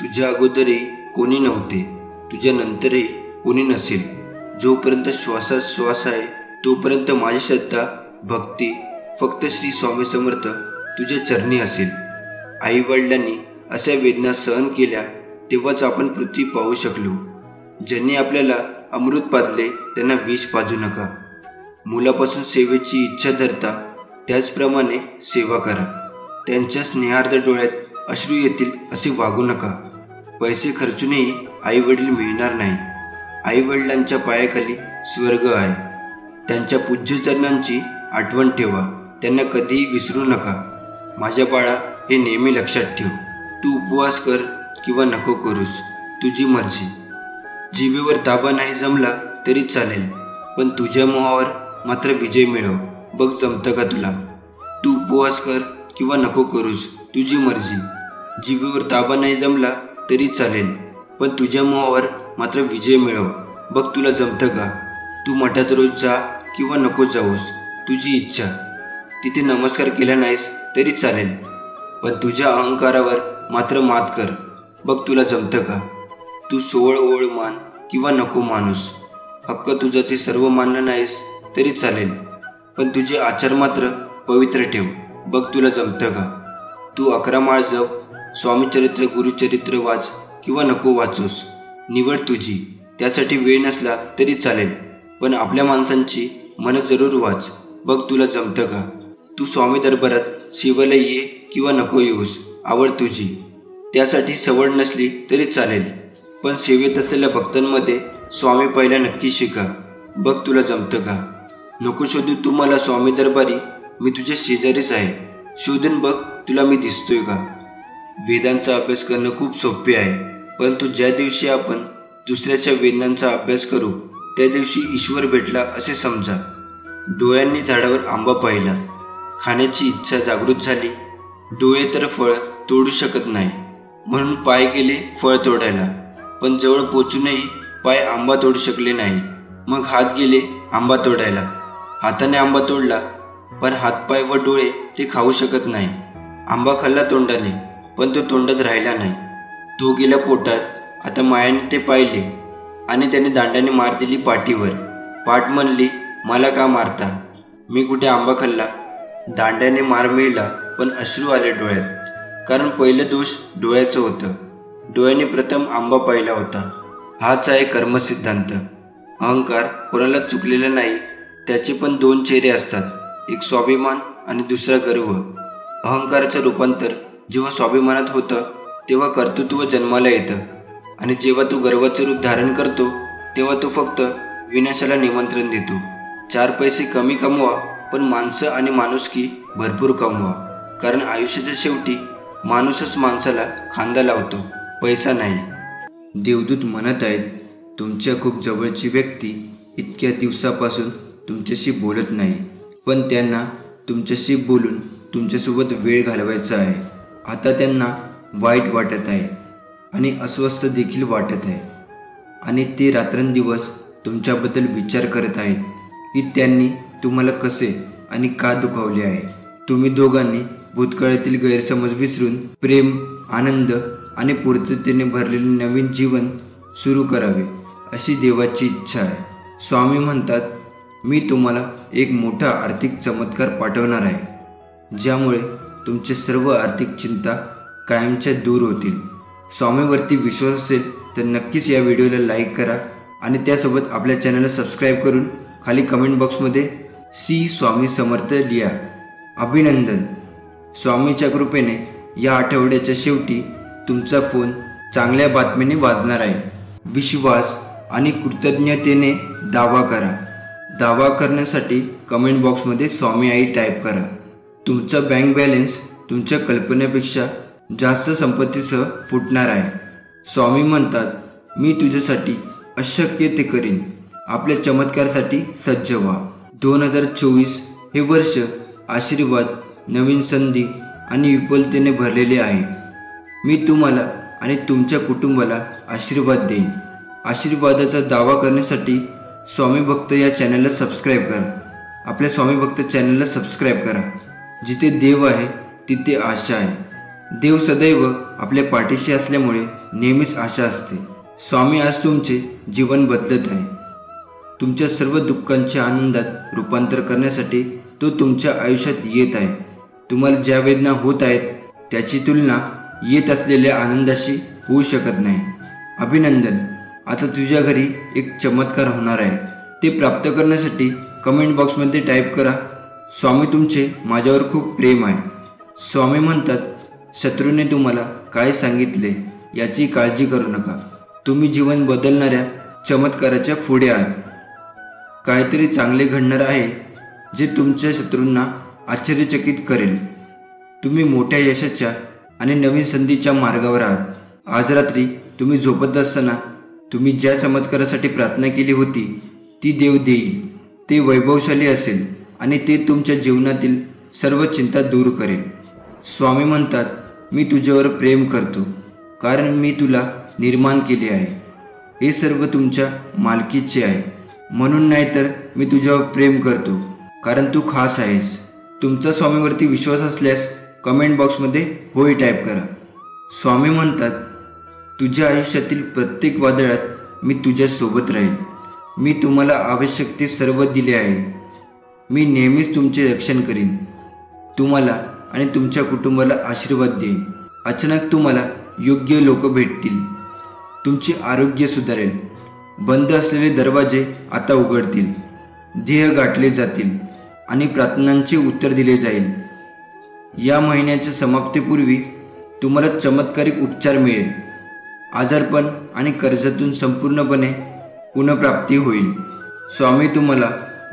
तुझ्या अगोदरही कोणी नव्हते, तुझ्या नंतरही कोणी नसेल. जोपर्यंत श्वासात श्वास आहे तोपर्यंत माझी श्रद्धा भक्ती फक्त श्री स्वामी समर्थ तुझ्या चरणी असेल. आई वडिलांनी अशा वेदना सहन केल्या तेव्हाच आपण पृथ्वी पाहू शकलो. ज्यांनी आपल्याला अमृत पाजले त्यांना विष पाजू नका. मुलापासून सेवेची इच्छा धरता त्याचप्रमाणे सेवा करा. त्यांच्या स्नेहार्द डोळ्यात अश्रू येतील असे वागू नका. पैसे खर्चूनही आई वडील मिळणार नाही. आई वडिलांच्या पायाखाली स्वर्ग आहे. त्यांच्या पूज्य चरणांची आठवण ठेवा, त्यांना कधीही विसरू नका. माझ्या बाळा, हे नेहमी लक्षात ठेव. तू उपवास कर किंवा नको करूस, तुझी मर्जी. जिभेवर ताबा नाही जमला तरी चालेल, पण तुझ्या मोहावर मात्र विजय मिळव. बघ जमतं का तुला? तू उपवास कर किंवा नको करूस, तुझी मर्जी. जिभेवर ताबा नाही जमला तरी चालेल, पण तुझ्या मोहावर मात्र विजय मिळव. बघ तुला जमतं का? तू मठात रोज जा किंवा नको जाऊस, तुझी इच्छा. तिथे नमस्कार केला नाहीस तरी चालेल, पण तुझ्या अहंकारावर मात्र मात कर. बघ तुला जमतं का? तू सोवळ ओळ मान किंवा नको माणूस. हक्क तुझा ते सर्व मानलं नाहीस तरी चालेल, पण तुझे आचार मात्र पवित्र ठेव. बघ तुला जमतं का? तू 11 माळ जप, स्वामीचरित्र गुरुचरित्र वाच किंवा नको वाचूस, निवड तुझी. त्यासाठी वेळ नसला तरी चालेल, पण आपल्या माणसांची मन जरूर वाच. बघ तुला जमतं का? तू स्वामी दरबारात सेवेला ये किंवा नको येऊस, आवड तुझी. त्यासाठी सवड नसली तरी चालेल, पण सेवेत असलेल्या भक्तांमध्ये स्वामी पहिला नक्की शिका. बघ तुला जमतं का? नको शोधू तू मला स्वामी दरबारी, मी तुझ्या शेजारीच आहे. शोधून बघ तुला मी दिसतोय का? वेदांचा अभ्यास करणं खूप सोपे आहे, परंतु ज्या दिवशी आपण दुसऱ्याच्या वेदनांचा अभ्यास करू त्या दिवशी ईश्वर भेटला असे समजा. डोळ्यांनी झाडावर आंबा पाहिला, खाण्याची इच्छा जागृत झाली. डोळे तर फळ तोडू शकत नाही, म्हणून पाय गेले फळ तोडायला, पण जवळ पोचूनही पाय आंबा तोडू शकले नाही. मग हात गेले आंबा तोडायला. हाताने आंबा तोडला, पण हातपाय व डोळे ते खाऊ शकत नाही. आंबा खाल्ला तोंडाने, पण तो तोंडात राहिला नाही. तो गेला पोटात. आता मायाने ते पाहिले आणि त्याने दांड्याने मार दिली पाठीवर. पाठ म्हणली, मला का मारता? मी कुठे आंबा खाल्ला? दांड्याने मार मिळाला, पण अश्रू आले डोळ्यात. कारण पहिलं दोष डोळ्याचं होतं. डोळ्याने प्रथम आंबा पाहिला होता. हाच आहे कर्मसिद्धांत. अहंकार कोणाला चुकलेला नाही. त्याचे पण 2 चेहरे असतात, एक स्वाभिमान आणि दुसरा गर्व. अहंकाराचं रूपांतर जेव्हा स्वाभिमानात होतं तेव्हा कर्तृत्व जन्माला येतं, आणि जेव्हा तो गर्वाचं रूप धारण करतो तेव्हा तो फक्त विनाशाला निमंत्रण देतो. 4 पैसे कमी कमवा, पण माणसं आणि माणुसकी भरपूर कमवा. कारण आयुष्याच्या शेवटी माणूसच माणसाला खांदा लावतो, पैसा नाही. देवदूत म्हणत आहेत, तुमच्या खूप जवळची व्यक्ती इतक्या दिवसापासून तुमच्याशी बोलत नाही, पण त्यांना तुमच्याशी बोलून तुमच्यासोबत वेळ घालवायचा आहे. आता त्यांना वाईट वाटत आहे आणि अस्वस्थ देखील वाटत आहे, आणि ते रात्रंदिवस तुमच्याबद्दल विचार करत आहेत की त्यांनी तुम्हाला कसे आणि का दुखावले आहे. तुम्ही दोघांनी भूतकाळातील गैरसमज विसरून प्रेम, आनंद आणि पूर्ततेने भरलेले नवीन जीवन सुरू करावे अशी देवाची इच्छा आहे. स्वामी म्हणतात, मी तुम्हाला एक मोठा आर्थिक चमत्कार पाठवणार आहे, ज्यामुळे तुमचे सर्व आर्थिक चिंता कायमच्या दूर होतील. स्वामीवरती विश्वास असेल तर नक्कीच या व्हिडिओला लाईक करा आणि त्यासोबत आपल्या चॅनलला सबस्क्राईब करून खाली कमेंट बॉक्समध्ये श्री स्वामी समर्थ लिहा. अभिनंदन. स्वामीच्या कृपेने या आठवड्याच्या शेवटी तुमचा फोन चांगल्या बातमीने वाजणार आहे. विश्वास आणि कृतज्ञतेने दावा करा. दावा करण्यासाठी कमेंट बॉक्समध्ये स्वामी आई टाईप करा. तुमचा बँक बॅलन्स तुमच्या कल्पनेपेक्षा जास्त संपत्तीसह फुटणार आहे. स्वामी म्हणतात, मी तुझ्यासाठी अशक्य ते करीन. आपल्या चमत्कारासाठी सज्ज व्हा. 2024 हे वर्ष आशीर्वाद, नवीन संधी आणि विपुलतेने भरलेले आहे. मी तुम्हाला आणि तुमच्या कुटुंबाला आशीर्वाद देईन. आशीर्वादाचा दावा करण्यासाठी स्वामी भक्त या चॅनलला सबस्क्राईब करा. आपल्या स्वामी भक्त चॅनलला सबस्क्राईब करा. जिथे देव आहे तिथे आशा आहे. देव सदैव आपल्या पाठीशी असल्यामुळे नेहमीच आशा असते. स्वामी आज तुमचे जीवन बदलत आहे. तुमच्या सर्व दुःखांचे आनंदात रूपांतर करण्यासाठी तो तुमच्या आयुष्यात येत आहे. तुम्हाला ज्या वेदना होत आहेत त्याची तुलना येत असलेल्या आनंदाशी होऊ शकत नाही. अभिनंदन, आता तुझ्या घरी एक चमत्कार होणार आहे. ते प्राप्त करण्यासाठी कमेंट बॉक्समध्ये टाईप करा, स्वामी तुमचे माझ्यावर खूप प्रेम आहे. स्वामी म्हणतात, शत्रूने तुम्हाला काय सांगितले याची काळजी करू नका. तुम्ही जीवन बदलणाऱ्या चमत्काराच्या पुढे आहात. काहीतरी चांगले घडणार आहे जे तुमच्या शत्रूंना आश्चर्यचकित करेल. तुम्ही मोठ्या यशाच्या आणि नवीन संधीच्या मार्गावर आहात. आज रात्री तुम्ही झोपत असताना तुम्ही ज्या चमत्कारासाठी प्रार्थना केली होती ती देव देईल. ते वैभवशाली असेल आणि ते तुमच्या जीवनातील सर्व चिंता दूर करेल. स्वामी म्हणतात, मी तुझ्यावर प्रेम करतो कारण मी तुला निर्माण केले आहे. हे सर्व तुमच्या मालकीचे आहे. म्हणून नाही तर मी तुझ्यावर प्रेम करतो कारण तू खास आहेस. तुमचा स्वामीवरती विश्वास असल्यास कमेंट बॉक्समध्ये होय टाईप करा. स्वामी म्हणतात, तुझ्या आयुष्यातील प्रत्येक वादळात मी तुझ्या सोबत राहील. मी तुम्हाला आवश्यक ते सर्व दिले आहे. मी नेहमीच तुमचे रक्षण करीन. तुम्हाला आणि तुमच्या कुटुंबाला आशीर्वाद देईन. अचानक तुम्हाला योग्य लोक भेटतील. तुमचे आरोग्य सुधारेल. बंद असलेले दरवाजे आता उघडतील. ध्येय गाठले जातील आणि प्रार्थनांचे उत्तर दिले जाईल. या महिन्याच्या समाप्तीपूर्वी तुम्हाला चमत्कारिक उपचार मिळेल. आजारपण आणि कर्जातून संपूर्णपणे पुनर्प्राप्ती होईल. स्वामी तुम्हाला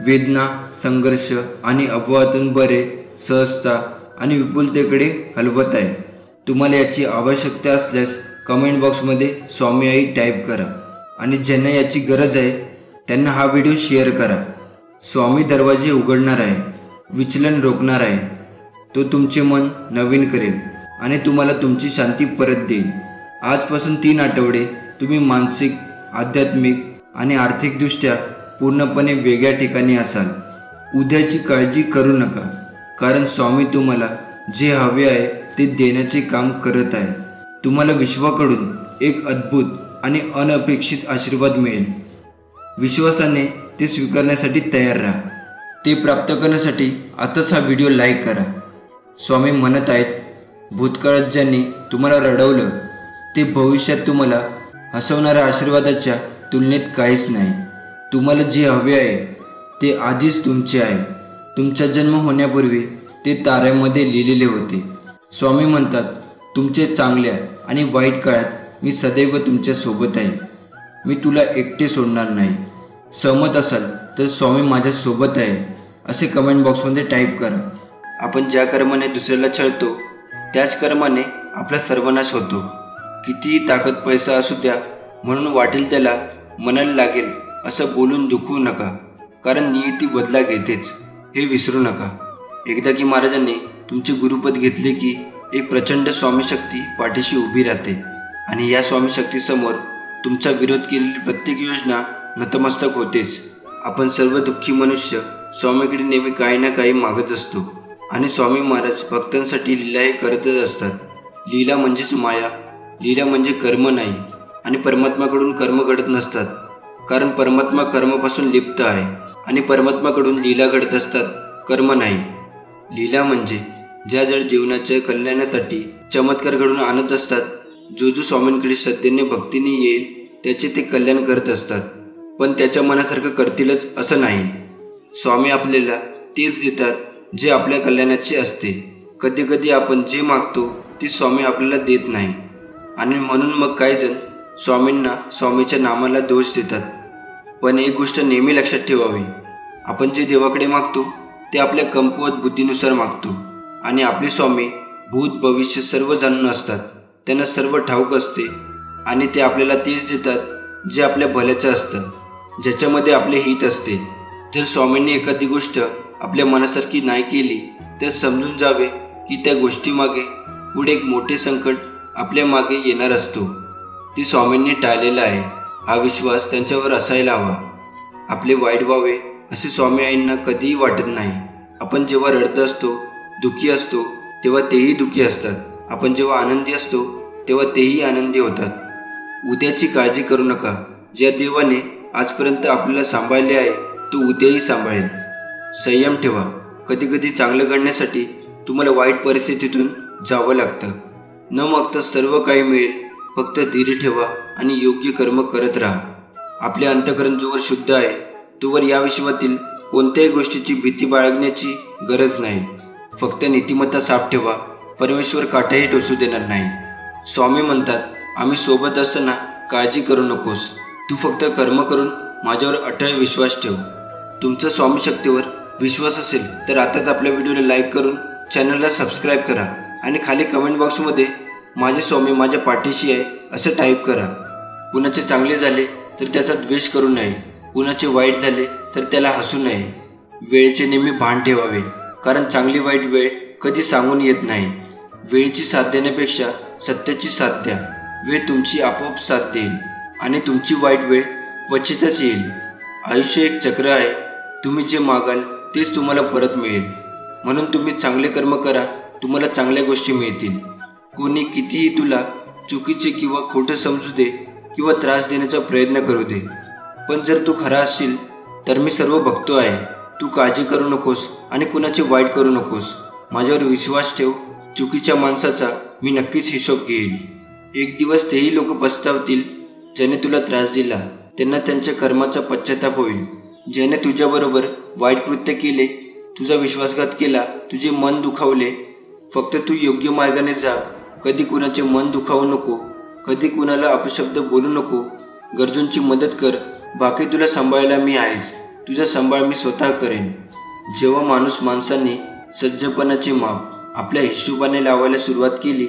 वेदना, संघर्ष आणि अपवादातून बरे, सहजता आणि विपुलतेकडे हलवत आहे. तुम्हाला याची आवश्यकता असल्यास कमेंट बॉक्समध्ये स्वामी आई टाईप करा आणि ज्यांना याची गरज आहे त्यांना हा व्हिडिओ शेअर करा. स्वामी दरवाजे उघडणार आहे, विचलन रोखणार आहे. तो तुमचे मन नवीन करेल आणि तुम्हाला तुमची शांती परत देईल. आजपासून 3 आठवडे तुम्ही मानसिक, आध्यात्मिक आणि आर्थिकदृष्ट्या पूर्णपणे वेगळ्या ठिकाणी असाल. उद्याची काळजी करू नका कारण स्वामी तुम्हाला जे हवे आहे ते देण्याचे काम करत आहे. तुम्हाला विश्वाकडून एक अद्भुत आणि अनपेक्षित आशीर्वाद मिळेल. विश्वासाने ते स्वीकारण्यासाठी तयार राहा. ते प्राप्त करण्यासाठी आताच हा व्हिडिओ लाईक करा. स्वामी म्हणत आहेत, भूतकाळात ज्यांनी तुम्हाला रडवलं ते भविष्यात तुम्हाला हसवणाऱ्या आशीर्वादाच्या तुलनेत काहीच नाही. तुम्हाला जे हवे आहे ते आधीच तुमचे आहे. तुमचा जन्म होण्यापूर्वी ते ताऱ्यामध्ये लिहिलेले होते. स्वामी म्हणतात, तुमच्या चांगल्या आणि वाईट काळात मी सदैव तुमच्या सोबत आहे. मी तुला एकटे सोडणार नाही. सहमत असाल तर स्वामी माझ्या सोबत आहे असे कमेंट बॉक्समध्ये टाईप करा. आपण ज्या कर्माने दुसऱ्याला छळतो त्याच कर्माने आपला सर्वनाश होतो. कितीही ताकद पैसा असू द्या म्हणून वाटेल त्याला म्हणायला लागेल असं बोलून दुखवू नका कारण नियती बदला घेतेच, हे विसरू नका. एकदा की महाराजांनी तुमचे गुरुपद घेतले की एक प्रचंड स्वामी शक्ती पाठीशी उभी राहते आणि या स्वामी शक्तीसमोर तुमचा विरोध केलेली प्रत्येक योजना नतमस्तक होतेच. आपण सर्व दुःखी मनुष्य स्वामीकडे नेहमी काही ना काही मागत असतो आणि स्वामी महाराज भक्तांसाठी लीलाही करतच असतात. लीला म्हणजेच माया, लीला म्हणजे कर्म नाही आणि परमात्माकडून कर्म घडत नसतात कारण परमात्मा कर्मापासून लिप्त आहे आणि परमात्माकडून लीला घडत असतात, कर्म नाही. लीला म्हणजे ज्या जड जीवनाच्या कल्याणासाठी चमत्कार घडून आणत असतात. जो स्वामींकडे श्रद्धेने भक्तीने येईल त्याचे ते कल्याण करत असतात, पण त्याच्या मनासारखं करतीलच असं नाही. स्वामी आपल्याला तेच देतात जे आपल्या कल्याणाचे असते. कधी कधी आपण जे मागतो ते स्वामी आपल्याला देत नाही आणि म्हणून मग काही जण स्वामींना स्वामीच्या नामाला दोष देतात. पण एक गोष्ट नेहमी लक्षात ठेवावी, आपण जे देवाकडे मागतो ते आपल्या कमकुवत बुद्धीनुसार मागतो आणि आपले स्वामी भूत भविष्य सर्व जाणून असतात. त्यांना सर्व ठाऊक असते आणि ते आपल्याला तेच देतात जे आपल्या भल्याचं असतं, ज्याच्यामध्ये आपले हित असते. जर स्वामींनी एखादी गोष्ट आपल्या मनासारखी नाही केली तर समजून जावे की त्या गोष्टीमागे पुढे एक मोठे संकट आपल्या मागे येणार असतो. ती स्वामींनी टाळलेला आहे हा विश्वास त्यांच्यावर असायला हवा. आपले वाईट व्हावे असे स्वामी आईंना कधीही वाटत नाही. आपण जेव्हा रडत असतो, दुःखी असतो तेव्हा तेही दुःखी असतात आपण जेव्हा आनंदी असतो तेव्हा तेही आनंदी होतात। उद्याची काळजी करू नका। ज्या देवाने आजपर्यंत आपल्याला सांभाळले आहे तो उद्याही सांभाळेल। संयम ठेवा। कधी कधी चांगलं घडण्यासाठी तुम्हाला वाईट परिस्थितीतून जावं लागतं। न मागता सर्व काही मिळेल। फक्त धीर ठेवा आणि योग्य कर्म करत राहा। आपले अंतःकरण जोवर शुद्ध आहे तोवर या विश्वातील कोणत्याही गोष्टीची भीती बाळगण्याची गरज नाही। फक्त नीतिमत्ता साफ ठेवा। परमेश्वर काटाही टोचू देणार नाही। स्वामी म्हणतात, आम्ही सोबत असताना काळजी करू नकोस, तू फक्त कर्म करून माझ्यावर अटळ विश्वास ठेव। तुमचा स्वामी शक्तीवर विश्वास असेल तर आताच आपल्या व्हिडिओला लाईक करून चॅनलला सबस्क्राईब करा आणि खाली कमेंट बॉक्समध्ये माझे स्वामी माझ्या पाठीशी आहे असं टाईप करा। कुणाचे चांगले झाले तर त्याचा द्वेष करू नये, कुणाचे वाईट झाले तर त्याला हसू नये। वेळेचे नेहमी भान ठेवावे, कारण चांगली वाईट वेळ कधी सांगून येत नाही। वेळेची साथ देण्यापेक्षा सत्याची साथ द्या। वेळ तुमची आपोआप साथ देईल आणि तुमची वाईट वेळ क्वचितच येईल। आयुष्य एक चक्र आहे, तुम्ही जे मागाल तेच तुम्हाला परत मिळेल। म्हणून तुम्ही चांगले कर्म करा, तुम्हाला चांगल्या गोष्टी मिळतील। कोणी कितीही तुला चुकीचे किंवा खोटं समजू दे किंवा त्रास देण्याचा प्रयत्न करू दे, पण जर तू खरा असशील तर मी सर्व बघतो आहे। तू काळजी करू नकोस आणि कुणाचे वाईट करू नकोस। माझ्यावर विश्वास ठेव, चुकीच्या माणसाचा मी नक्कीच हिशोब घेईन। एक दिवस तेही लोक पछतावतील ज्याने तुला त्रास दिला, त्यांना त्यांच्या कर्माचा पश्चाताप होईल। ज्याने तुझ्याबरोबर वाईट कृत्य केले, तुझा विश्वासघात केला, तुझे मन दुखावले, फक्त तू योग्य मार्गाने जा। कधी कुणाचे मन दुखावू नको, कधी कुणाला अपशब्द बोलू नको। गरजूंची मदत कर, बाकी तुला सांभाळायला मी आहेच। तुझा सांभाळ मी स्वतः करेन। जेव्हा माणसांनी सज्जपणाचे माप आपल्या हिशोबाने लावायला सुरुवात केली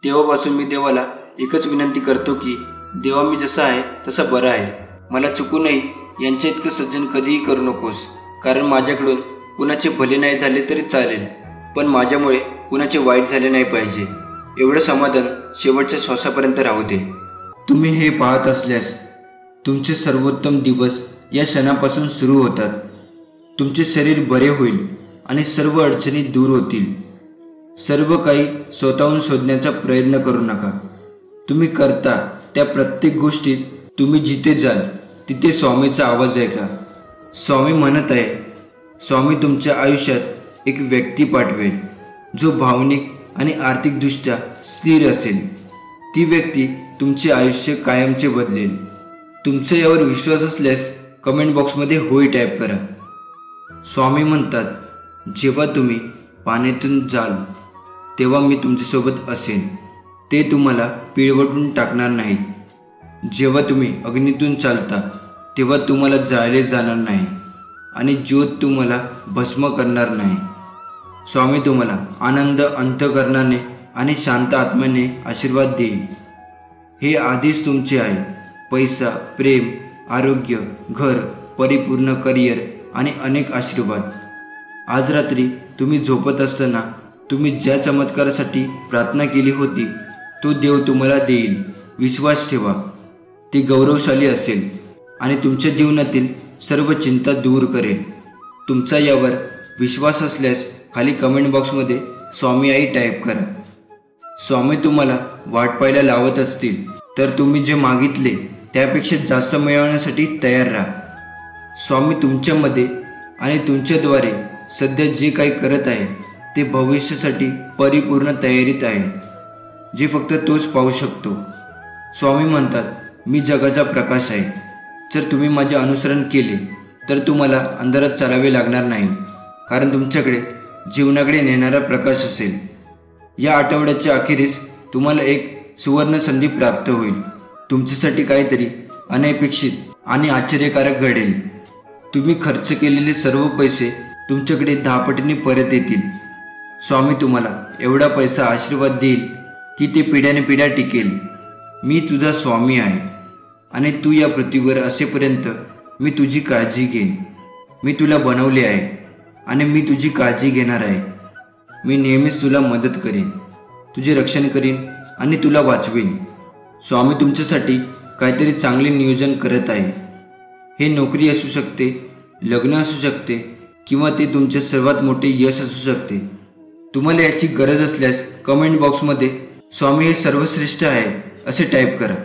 तेव्हापासून मी देवाला एकच विनंती करतो की देवा, मी जसा आहे तसा बरा आहे। मला चुकूनही यांच्या इतकं सज्जन कधीही करू नकोस, कारण माझ्याकडून कुणाचे भले नाही झाले तरी चालेल, पण माझ्यामुळे कुणाचे वाईट झाले नाही पाहिजे। एवढं समाधान शेवटच्या श्वासापर्यंत राहू दे। तुम्ही हे पाहत असल्यास तुमचे सर्वोत्तम दिवस या क्षणापासून सुरू होतात। तुमचे शरीर बरे होईल आणि सर्व अडचणी दूर होतील। सर्व काही स्वतःहून शोधण्याचा प्रयत्न करू नका। तुम्ही करता त्या प्रत्येक गोष्टीत तुम्ही जिथे जाल तिथे स्वामीचा आवाज ऐका। स्वामी म्हणत आहे, स्वामी तुमच्या आयुष्यात एक व्यक्ती पाठवेल जो भावनिक आणि आर्थिकदृष्ट्या स्थिर असेल। ती व्यक्ती तुमचे आयुष्य कायमचे बदलेल। तुमचा यावर विश्वास असल्यास कमेंट बॉक्समध्ये होय टाईप करा। स्वामी म्हणतात, जेव्हा तुम्ही पाण्यातून जाल तेव्हा मी तुमच्यासोबत असेन। ते तुम्हाला पिळवटून टाकणार नाहीत। जेव्हा तुम्ही अग्नीतून चालता तेव्हा तुम्हाला जाळले जाणार नाही आणि ज्योत तुम्हाला भस्म करणार नाही। स्वामी तुम्हाला आनंद अंतःकरणाने आणि शांत आत्म्याने आशीर्वाद देईल। हे आधीच तुमचे आहे। पैसा, प्रेम, आरोग्य, घर, परिपूर्ण करिअर आणि अनेक आशीर्वाद। आज रात्री तुम्ही झोपत असताना तुम्ही ज्या चमत्कारासाठी प्रार्थना केली होती तो देव तुम्हाला देईल। विश्वास ठेवा, ते गौरवशाली असेल आणि तुमच्या जीवनातील सर्व चिंता दूर करेल। तुमचा यावर विश्वास असल्यास खाली कमेंट बॉक्समध्ये स्वामी आई टाईप करा। स्वामी तुम्हाला वाट पाहायला लावत असतील तर तुम्ही जे मागितले त्यापेक्षा जास्त मिळवण्यासाठी तयार राहा। स्वामी तुमच्यामध्ये आणि तुमच्याद्वारे सध्या जे काही करत आहे ते भविष्यासाठी परिपूर्ण तयारीत आहे, जे फक्त तोच पाहू शकतो। स्वामी म्हणतात, मी जगाचा प्रकाश आहे। जर तुम्ही माझे अनुसरण केले तर तुम्हाला अंधारात चालावे लागणार नाही, कारण तुमच्याकडे जीवनाकडे नेणारा प्रकाश असेल। या आठवड्याच्या अखेरीस तुम्हाला एक सुवर्ण संधी प्राप्त होईल। तुमच्यासाठी काहीतरी अनपेक्षित आणि आश्चर्यकारक घडेल। तुम्ही खर्च केलेले सर्व पैसे तुमच्याकडे 10 पटीने परत येतील। स्वामी तुम्हाला एवढा पैसा आशीर्वाद देईल की ते पिढ्याने पिढ्या टिकेल। मी तुझा स्वामी आहे आणि तू या पृथ्वीवर असेपर्यंत मी तुझी काळजी घेईन। मी तुला बनवले आहे आणि मी तुझी काळजी घेणार आहे। मी नेहमीच तुला मदत करीन, तुझे रक्षण करीन आणि तुला वाचवीन। स्वामी तुमच्यासाठी काहीतरी चांगले नियोजन करत आहे। हे नोकरी असू शकते, लग्न असू शकते किंवा ते तुमचे सर्वात मोठे यश असू शकते। तुम्हाला याची गरज असल्यास कमेंट बॉक्समध्ये स्वामी हे सर्वश्रेष्ठ आहे असे टाईप करा.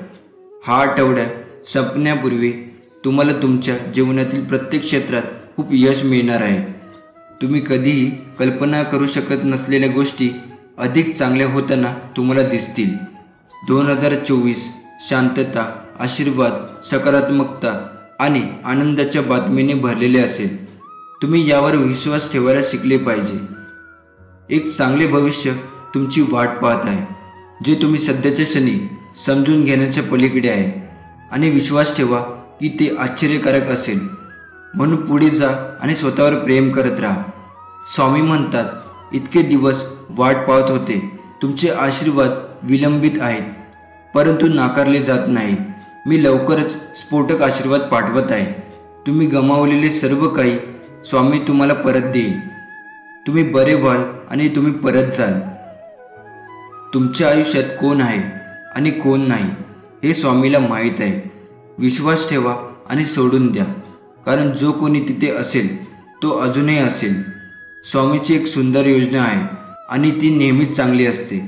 हा आठवडा संपण्यापूर्वी तुम्हाला तुमच्या जीवनातील प्रत्येक क्षेत्रात खूप यश मिळणार आहे. तुम्ही कधीही कल्पना करू शकत नसलेल्या गोष्टी अधिक चांगल्या होताना तुम्हाला दिसतील. 2024 शांतता, आशीर्वाद, सकारात्मकता आणि आनंदाच्या बातमीने भरलेले असेल. तुम्ही यावर विश्वास ठेवायला शिकले पाहिजे. एक चांगले भविष्य तुमची वाट पाहत आहे, जे तुम्ही सध्याच्या क्षणी समजून घेण्याच्या पलीकडे आहे. आणि विश्वास ठेवा की ते आश्चर्यकारक असेल. म्हणून पुढे जा आणि स्वतःवर प्रेम करत राहा. स्वामी म्हणतात, इतके दिवस वाट पाहत होते. तुमचे आशीर्वाद विलंबित आहेत, परंतु नाकारले जात नाही. मी लवकरच स्फोटक आशीर्वाद पाठवत आहे. तुम्ही गमावलेले सर्व काही स्वामी तुम्हाला परत देईल. तुम्ही बरे व्हाल आणि तुम्ही परत जाल. तुमच्या आयुष्यात कोण आहे आणि कोण नाही हे स्वामीला माहीत आहे. विश्वास ठेवा आणि सोडून द्या, कारण जो कोणी तिथे असेल तो अजूनही असेल. स्वामीची एक सुंदर योजना आहे आणि ती नेहमीच चांगली असते,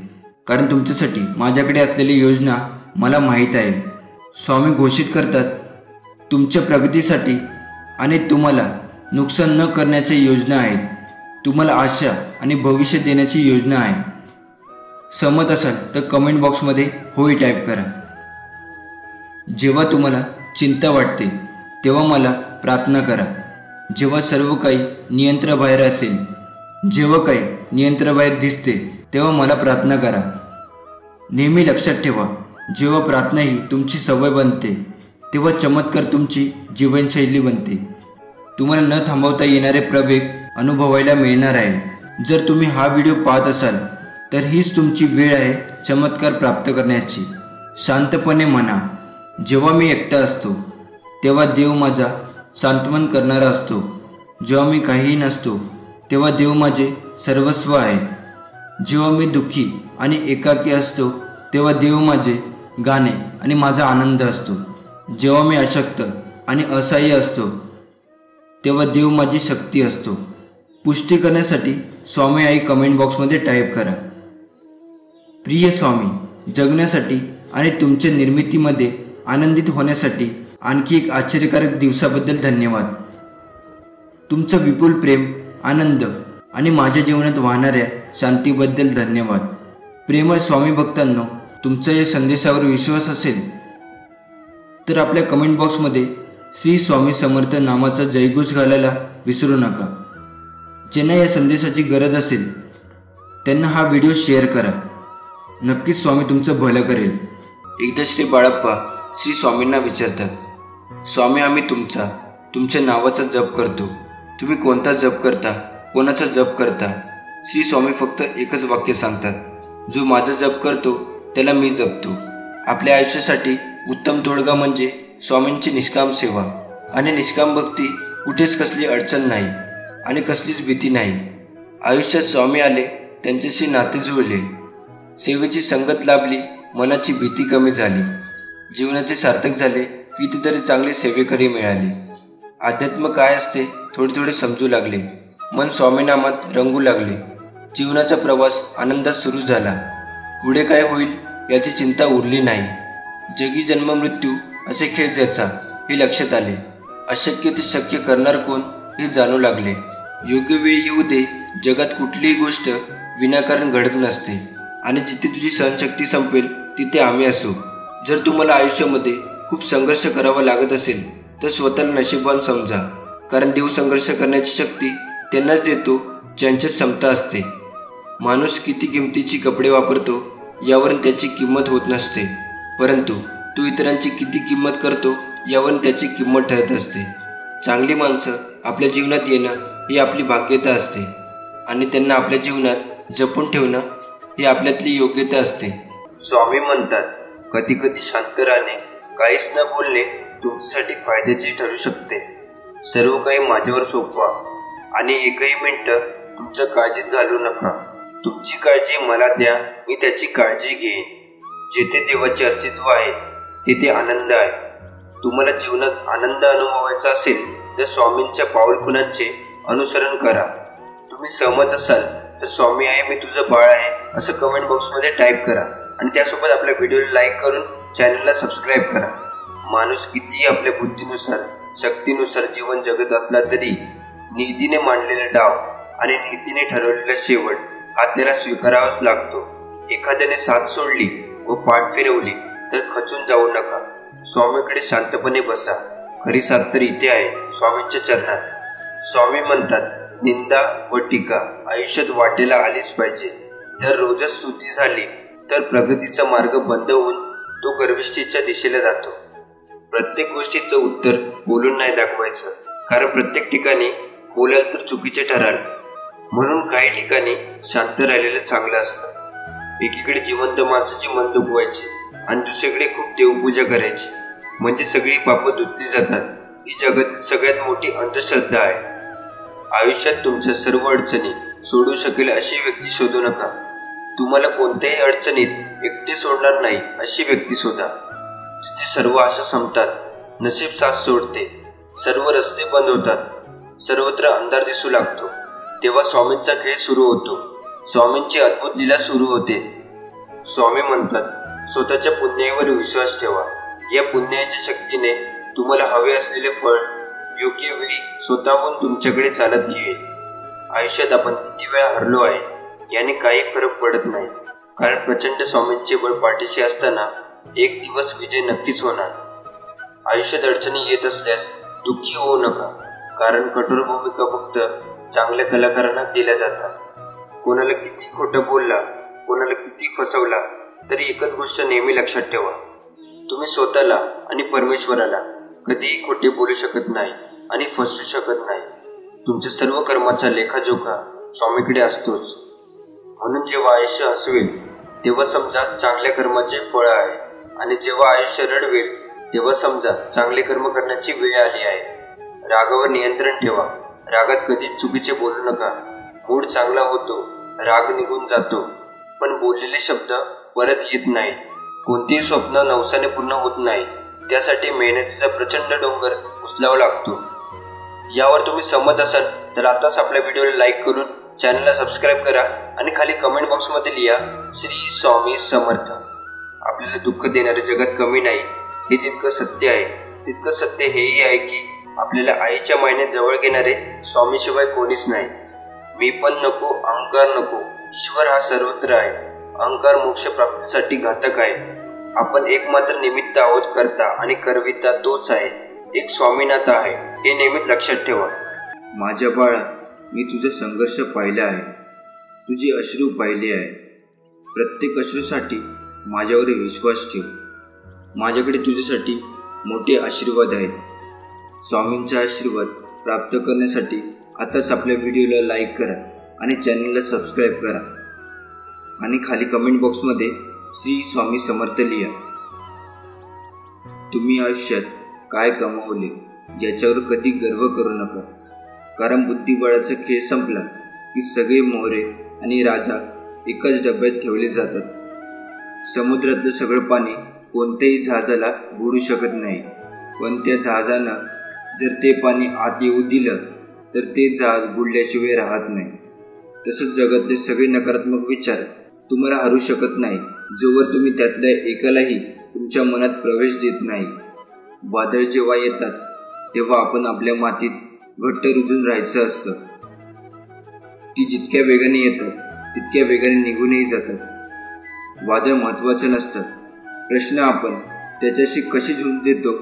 कारण तुमच्यासाठी माझ्याकडे असलेली योजना मला माहीत आहे. स्वामी घोषित करतात, तुमच्या प्रगतीसाठी आणि तुम्हाला नुकसान न करण्याच्या योजना आहेत. तुम्हाला आशा आणि भविष्य देण्याची योजना आहे. सहमत असाल तर कमेंट बॉक्समध्ये होय टाईप करा. जेव्हा तुम्हाला चिंता वाटते तेव्हा मला प्रार्थना करा. जेव्हा सर्व काही नियंत्रणाबाहेर असेल, जेव्हा काही नियंत्रणाबाहेर दिसते तेव्हा मला प्रार्थना करा. नेहमी लक्षात ठेवा, जेव्हा प्रार्थना ही तुमची सवय बनते तेव्हा चमत्कार तुमची जीवनशैली बनते. तुम्हाला न थांबवता येणारे प्रवेग अनुभवायला मिळणार आहे. जर तुम्ही हा व्हिडिओ पाहत असाल तर हीच तुमची वेळ आहे चमत्कार प्राप्त करण्याची. शांतपणे म्हणा, जेव्हा मी एकटा असतो तेव्हा देव माझा सांत्वन करणारा असतो. जेव्हा मी काहीही नसतो तेव्हा देव माझे सर्वस्व आहे. जेव्हा मी दुःखी आणि एकाकी असतो तेव्हा देव माझे गाणे आणि माझा आनंद असतो. जेव्हा मी अशक्त आणि असहाय्य असतो तेव्हा देव माझी शक्ती असतो. पुष्टी करण्यासाठी स्वामी आई कमेंट बॉक्समध्ये टाईप करा. प्रिय स्वामी, जगण्यासाठी आणि तुमच्या निर्मितीमध्ये आनंदित होण्यासाठी आणखी एक आश्चर्यकारक दिवसाबद्दल धन्यवाद. तुमचं विपुल प्रेम, आनंद आणि माझ्या जीवनात वाहणाऱ्या शांतीबद्दल धन्यवाद. प्रेमळ स्वामी भक्तांनो, तुमचा या संदेशावर विश्वास असेल तर आपल्या कमेंट बॉक्समध्ये श्री स्वामी समर्थ नामाचा जयघोष घालायला विसरू नका. ज्यांना या संदेशाची गरज असेल त्यांना हा व्हिडिओ शेअर करा. नक्कीच स्वामी तुमचं भलं करेल. एकदा श्री बाळप्पा श्री स्वामींना विचारतात, स्वामी, आम्ही तुमच्या नावाचा जप करतो. तुम्ही कोणता जप करता, कोणाचा जप करता? श्री स्वामी फक्त एकच वाक्य सांगतात, जो माझा जप करतो त्याला मी जपतो. आपल्या आयुष्यासाठी उत्तम तोडगा म्हणजे स्वामींची निष्काम सेवा आणि निष्काम भक्ती. कुठेच कसली अडचण नाही आणि कसलीच भीती नाही. आयुष्यात स्वामी आले, त्यांच्याशी नाते जुळले, सेवेची संगत लाभली, मनाची भीती कमी झाली, जीवनाचे सार्थक झाले, कितीतरी चांगले सेवेकरी मिळाले. अध्यात्म काय असते थोडे थोडे समजू लागले. मन स्वामीनामात रंगू लागले. जीवनाचा प्रवास आनंदात सुरू झाला. पुढे काय होईल याची चिंता उरली नाही. जगी जन्म मृत्यू असे खेळ ज्याचा हे लक्षात आले. अशक्य ते शक्य करणार कोण हे जाणू लागले. योग्य वेळ येऊ दे. जगात कुठलीही गोष्ट विनाकारण घडत नसते आणि जिथे तुझी सहनशक्ती संपेल तिथे आम्ही असू. जर तुम्हाला आयुष्यामध्ये खूप संघर्ष करावा लागत असेल तर स्वतःला नशीबवान समजा, कारण देव संघर्ष करण्याची शक्ती त्यांनाच देतो ज्यांच्यात क्षमता असते. माणूस किती किमतीची कपडे वापरतो यावरून त्याची किंमत होत नसते, परंतु तो इतरांची किती किंमत करतो यावरून त्याची किंमत ठरत असते. चांगली माणसं आपल्या जीवनात येणं ही आपली भाग्यता असते आणि त्यांना आपल्या जीवनात जपून ठेवणं ही आपल्यातली योग्यता असते. स्वामी म्हणतात, कधी कधी शांत राहणे, काहीच न बोलणे तुमच्यासाठी फायद्याचे ठरू शकते. सर्व काही माझ्यावर सोपवा आणि एकही मिनिट तुमच्या काळजीत घालू नका. तुमची काळजी मला द्या, मी त्याची काळजी घेईन. जेथे देवाचे अस्तित्व आहे तेथे आनंद आहे. तुम्हाला जीवनात आनंद अनुभवायचा असेल तर स्वामींच्या पाऊलखुणांचे अनुसरण करा. तुम्ही सहमत असाल तर स्वामी आहे मी तुझं बाळ आहे असं कमेंट बॉक्समध्ये टाईप करा आणि त्यासोबत आपल्या व्हिडिओला लाईक करून चॅनलला सबस्क्राईब करा. माणूस कितीही आपल्या बुद्धीनुसार शक्तीनुसार जीवन जगत असला तरी नीतीने मांडलेला डाव आणि नीतीने ठरवलेला शेवट हा त्याला स्वीकारावाच लागतो. एखाद्याने साथ सोडली व पाठ फिरवली तर खचून जाऊ नका. स्वामीकडे शांतपणे बसा. खरी साथ तर इथे आहे, स्वामींच्या चरणात. स्वामी म्हणतात, निंदा व टीका आयुष्यात वाटेला आलीच पाहिजे. जर रोजच स्तुती झाली तर प्रगतीचा मार्ग बंद होऊन तो गर्विष्ठीच्या दिशेला जातो. प्रत्येक गोष्टीचं उत्तर बोलून नाही दाखवायचं, कारण प्रत्येक ठिकाणी बोलाल तर चुकीचे ठराल. म्हणून काही ठिकाणी शांत राहिलेलं चांगलं असतं. एकीकडे जिवंत माणसाची मन दुखवायची आणि दुसरीकडे खूप देवपूजा करायची, म्हणजे सगळी पापं धुतली जातात. ही जगातील सगळ्यात मोठी अंधश्रद्धा आहे. आयुष्यात तुमच्या सर्व अडचणी सोडू शकेल अशी व्यक्ती शोधू नका. तुम्हाला कोणत्याही अडचणीत एकटे सोडणार नाही अशी व्यक्ती शोधा. जिथे सर्व आशा संपतात, नशीब साथ सोडते, सर्व रस्ते बंद होतात, सर्वत्र अंधार दिसू लागतो, तेव्हा स्वामींचा खेळ सुरू होतो. स्वामींची अद्भुत लीला सुरू होते. स्वामी म्हणतात, स्वतःच्या पुण्याईवर विश्वास ठेवा. या पुण्याच्या शक्तीने तुम्हाला हवे असलेले फळ योग्य वेळी स्वतःहून तुमच्याकडे चालत येईल. आयुष्यात आपण किती वेळा हरलो आहे याने काही फरक पडत नाही, कारण प्रचंड स्वामींचे बळ पाठीशी असताना एक दिवस विजय नक्कीच होणार. आयुष्यात अडचणी येत असल्यास दुःखी होऊ नका, कारण कठोर भूमिका फक्त चांगल्या कलाकारांना दिल्या जातात. कोणाला किती खोटं बोलला, कोणाला किती फसवला, तरी एकच गोष्ट नेहमी लक्षात ठेवा, तुम्ही स्वतःला आणि परमेश्वराला कधीही खोटे बोलू शकत नाही आणि फसवू शकत नाही. तुमच्या सर्व कर्माचा लेखाजोखा स्वामीकडे असतोच. म्हणून जेव्हा आयुष्य हसवेल तेव्हा समजा चांगल्या कर्माचे फळ आहे, आणि जेव्हा आयुष्य रडवेल तेव्हा समजा चांगले कर्म करण्याची वेळ आली आहे. रागावर नियंत्रण ठेवा. रागात कधीच चुकीचे बोलू नका. मूड चांगला होतो, राग निघून जातो, पण बोललेले शब्द परत येत नाही. कोणतेही स्वप्न नवसाने पूर्ण होत नाही, त्यासाठी मेहनतीचा प्रचंड डोंगर उचलावा लागतो. यावर तुम्ही सहमत असाल तर आताच आपल्या व्हिडिओला लाईक करून चॅनलला सबस्क्राईब करा आणि खाली कमेंट बॉक्समध्ये लिहा, श्री स्वामी समर्थ. आपल्याला दुःख देणारे जगात कमी नाही, हे जितकं सत्य आहे तितकं सत्य हेही आहे की आपल्याला आईच्या मायने जवळ घेणारे स्वामीशिवाय कोणीच नाही. मी पण नको, अहंकार नको. ईश्वर हा सर्वत्र आहे. अहंकार मोक्ष प्राप्तीसाठी घातक आहे. आपण एकमात्र निमित्त आहोत करता, आणि करविता तोच आहे. एक स्वामीनाथ आहे, हे नेहमीच लक्षात ठेवा. माझ्या बाळा, मी तुझा संघर्ष पाहिला आहे, तुझी अश्रू पाहिले आहे. प्रत्येक अश्रूसाठी माझ्यावर विश्वास ठेव. माझ्याकडे तुझ्यासाठी मोठे आशीर्वाद आहेत. स्वामींचा आशीर्वाद प्राप्त करण्यासाठी आताच आपल्या व्हिडिओला लाईक करा आणि चॅनलला सबस्क्राईब करा, आणि खाली कमेंट बॉक्समध्ये श्री स्वामी समर्थ लिहा. तुम्ही आयुष्यात काय कमावले याच्यावर कधी गर्व करू नका, कारण बुद्धिबळाचा खेळ संपला की सगळे मोहरे आणि राजा एकाच डब्यात ठेवले जातात. समुद्रातलं सगळं पाणी कोणत्याही जहाजाला बुडू शकत नाही, पण त्या जहाजानं जर ते पाणी आत येऊ दिलं तर ते जहाज बुडल्याशिवाय राहत नाही. तसंच जगातले सगळे नकारात्मक विचार तुम्हाला हरू शकत नाही, जोवर तुम्ही त्यातल्या एकालाही तुमच्या मनात प्रवेश देत नाही. वादळ जेव्हा येतात तेव्हा आपण आपल्या मातीत घट्ट रुजून राहायचं असतं. ती जितक्या वेगाने येतात तितक्या वेगाने निघूनही जातात. वादळ महत्त्वाचं नसतं, प्रश्न आपण त्याच्याशी कशी झुंज देतो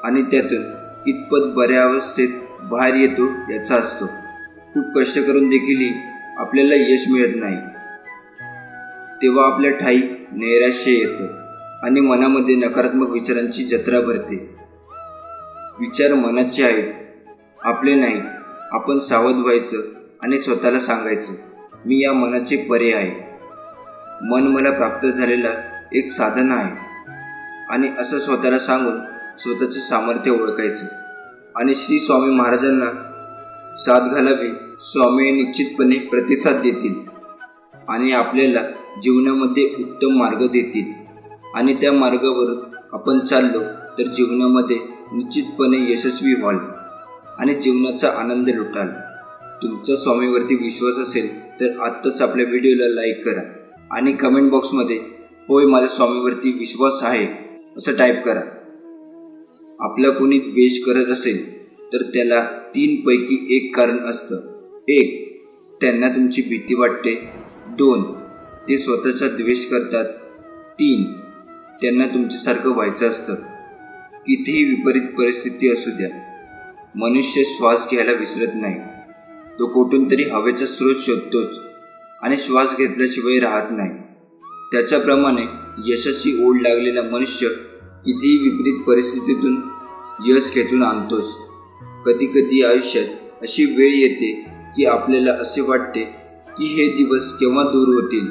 आणि त्यातून कितपत बऱ्या अवस्थेत बाहेर येतो याचा असतो. खूप कष्ट करून देखील आपल्याला यश मिळत नाही, तेव्हा आपल्या ठाई नैराश्य येतं आणि मनामध्ये नकारात्मक विचारांची जत्रा भरते. विचार मनाचे आहेत, आपले नाही. आपण सावध व्हायचं आणि स्वतःला सांगायचं, मी या मनाचे परे आहे. मन मला प्राप्त झालेला एक साधन आहे, आणि असं स्वतःला सांगून स्वतःचं सामर्थ्य ओळखायचं आणि श्री स्वामी महाराजांना साथ घालावी. स्वामी निश्चितपणे प्रतिसाद देतील आणि आपल्याला जीवनामध्ये उत्तम मार्ग देतील, आणि त्या मार्गावरून आपण चाललो तर जीवनामध्ये निश्चितपणे यशस्वी व्हाल आणि जीवनाचा आनंद लुटाल. तुमचा स्वामीवरती विश्वास असेल तर आत्ताच आपल्या व्हिडिओला लाईक करा आणि कमेंट बॉक्समध्ये होय माझ्या स्वामीवरती विश्वास आहे असं टाईप करा. आपला कोणी द्वेष करत असेल तर त्याला 3 पैकी 1 कारण असतं. 1. त्यांना तुमची भीती वाटते. 2. ते स्वतःचा द्वेष करतात. 3. त्यांना तुमच्यासारखं व्हायचं असतं. कितीही विपरीत परिस्थिती असू द्या, मनुष्य श्वास घ्यायला विसरत नाही. तो कुठून तरी हवेचा स्रोत शोधतोच आणि श्वास घेतल्याशिवाय राहत नाही. त्याच्याप्रमाणे यशाची ओढ लागलेला मनुष्य कितीही विपरीत परिस्थितीतून यश खेचून आणतोच. कधी कधी आयुष्यात अशी वेळ येते की आपल्याला असे वाटते की हे दिवस केव्हा दूर होतील,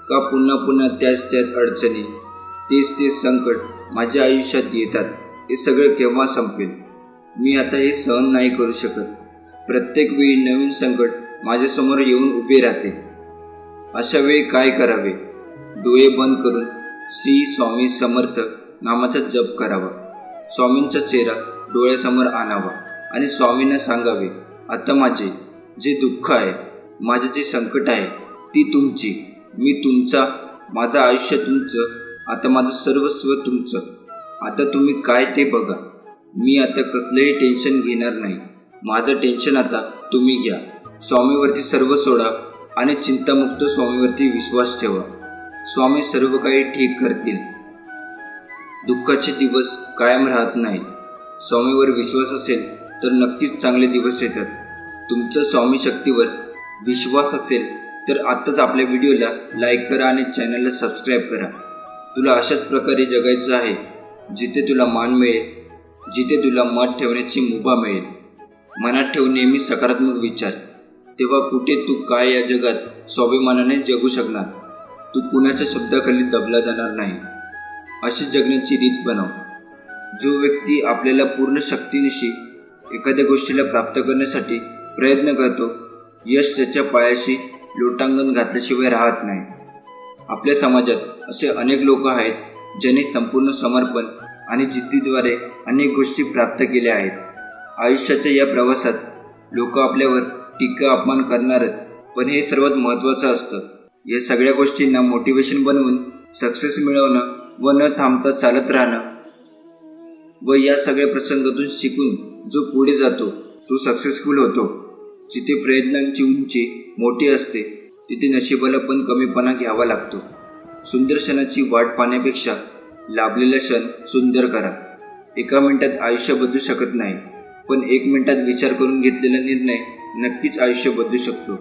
का पुन्हा पुन्हा त्याच अडचणी, तेच संकट माझ्या आयुष्यात येतात. हे सगळं केव्हा संपेल? मी आता हे सहन नाही करू शकत. प्रत्येक वेळी नवीन संकट माझ्यासमोर येऊन उभे राहते. अशा वेळी काय करावे? डोळे बंद करून श्री स्वामी समर्थ नामाचा जप करावा. स्वामींचा चेहरा डोळ्यासमोर आणावा आणि स्वामींना सांगावे, आता माझे जे दुःख आहे, माझे जे संकट आहे ती तुमची, मी तुमचा, माझं आयुष्य तुमचं, आता माझं सर्वस्व तुमचं. आता तुम्ही काय ते बघा. मी आता कसलंही टेन्शन घेणार नाही. माझं टेन्शन आता तुम्ही घ्या. स्वामीवरती सर्व सोडा आणि चिंतामुक्त स्वामीवरती विश्वास ठेवा. स्वामी सर्व काही ठीक करतील. दुःखाचे दिवस कायम राहत नाही. स्वामीवर विश्वास असेल तर नक्कीच चांगले दिवस येतात. तुमचा स्वामी शक्तीवर विश्वास असेल तर आत्ताच आपल्या व्हिडिओला लाईक करा आणि चॅनलला सबस्क्राईब करा. तुला अशाच प्रकारे जगायचं आहे जिथे तुला मान मिळेल, जिथे तुला मत ठेवण्याची मुभा मिळेल. मनात ठेव नेहमी सकारात्मक विचार. तेव्हा कुठे तू काय या जगात स्वाभिमानाने जगू शकणार. तू कुणाच्या शब्दाखाली दबला जाणार नाही. अशी जगण्याची रीत बनव. जो व्यक्ती आपल्याला पूर्ण शक्तीनिशी एखाद्या गोष्टीला प्राप्त करण्यासाठी प्रयत्न करतो, यश त्याच्या पायाशी लोटांगण घातल्याशिवाय राहत नाही. आपल्या समाजात असे अनेक लोक आहेत ज्यांनी संपूर्ण समर्पण आणि जिद्दीद्वारे अनेक गोष्टी प्राप्त केल्या आहेत. आयुष्याच्या या प्रवासात लोक आपल्यावर टीका अपमान करणारच, पण हे सर्वात महत्त्वाचं असतं. या सगळ्या गोष्टींना मोटिवेशन बनवून सक्सेस मिळवणं व न थांबता चालत राहणं व या सगळ्या प्रसंगातून शिकून जो पुढे जातो तो सक्सेसफुल होतो. जिथे प्रयत्नांची उंची मोठी असते तिथे नशिबाला पण कमीपणा घ्यावा लागतो. सुंदर क्षणाची वाट पाहण्यापेक्षा लाभलेला क्षण सुंदर करा. एका मिनिटात आयुष्य बदलू शकत नाही, पण 1 मिनिटात विचार करून घेतलेला निर्णय नक्कीच आयुष्य बदलू शकतो.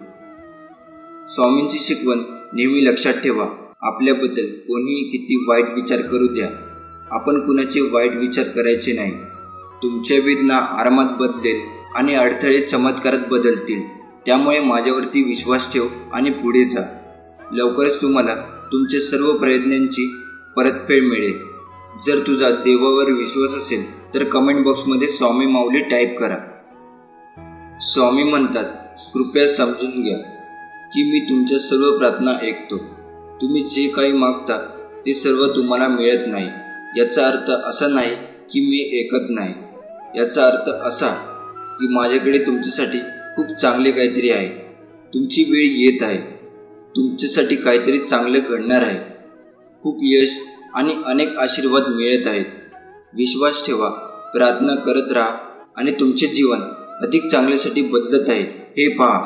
स्वामींची शिकवण नेहमी लक्षात ठेवा. आपल्याबद्दल कोणीही किती वाईट विचार करू द्या, आपण कुणाचे वाईट विचार करायचे नाही. तुमच्या वेदना आरामात बदलेल आणि अडथळे चमत्कारात बदलतील. त्यामुळे माझ्यावरती विश्वास ठेव आणि पुढे जा. लवकरच तुम्हाला तुमच्या सर्व प्रयत्नांची परतफेड मिळेल. जर तुझा देवावर विश्वास असेल तर कमेंट बॉक्समध्ये स्वामी माऊली टाईप करा. स्वामी म्हणतात, कृपया समजून घ्या की मी तुमच्या सर्व प्रार्थना ऐकतो. तुम्ही जे काही मागता ते सर्व तुम्हाला मिळत नाही. याचा अर्थ असा नाही की मी ऐकत नाही. याचा अर्थ असा की माझ्याकडे तुमच्यासाठी खूप चांगले काहीतरी आहे. तुमची वेळ येत आहे. तुमच्यासाठी काहीतरी चांगलं घडणार आहे. खूप यश आणि अनेक आशीर्वाद मिळत आहेत. विश्वास ठेवा, प्रार्थना करत राहा आणि तुमचे जीवन अधिक चांगल्यासाठी बदलत आहे हे पहा.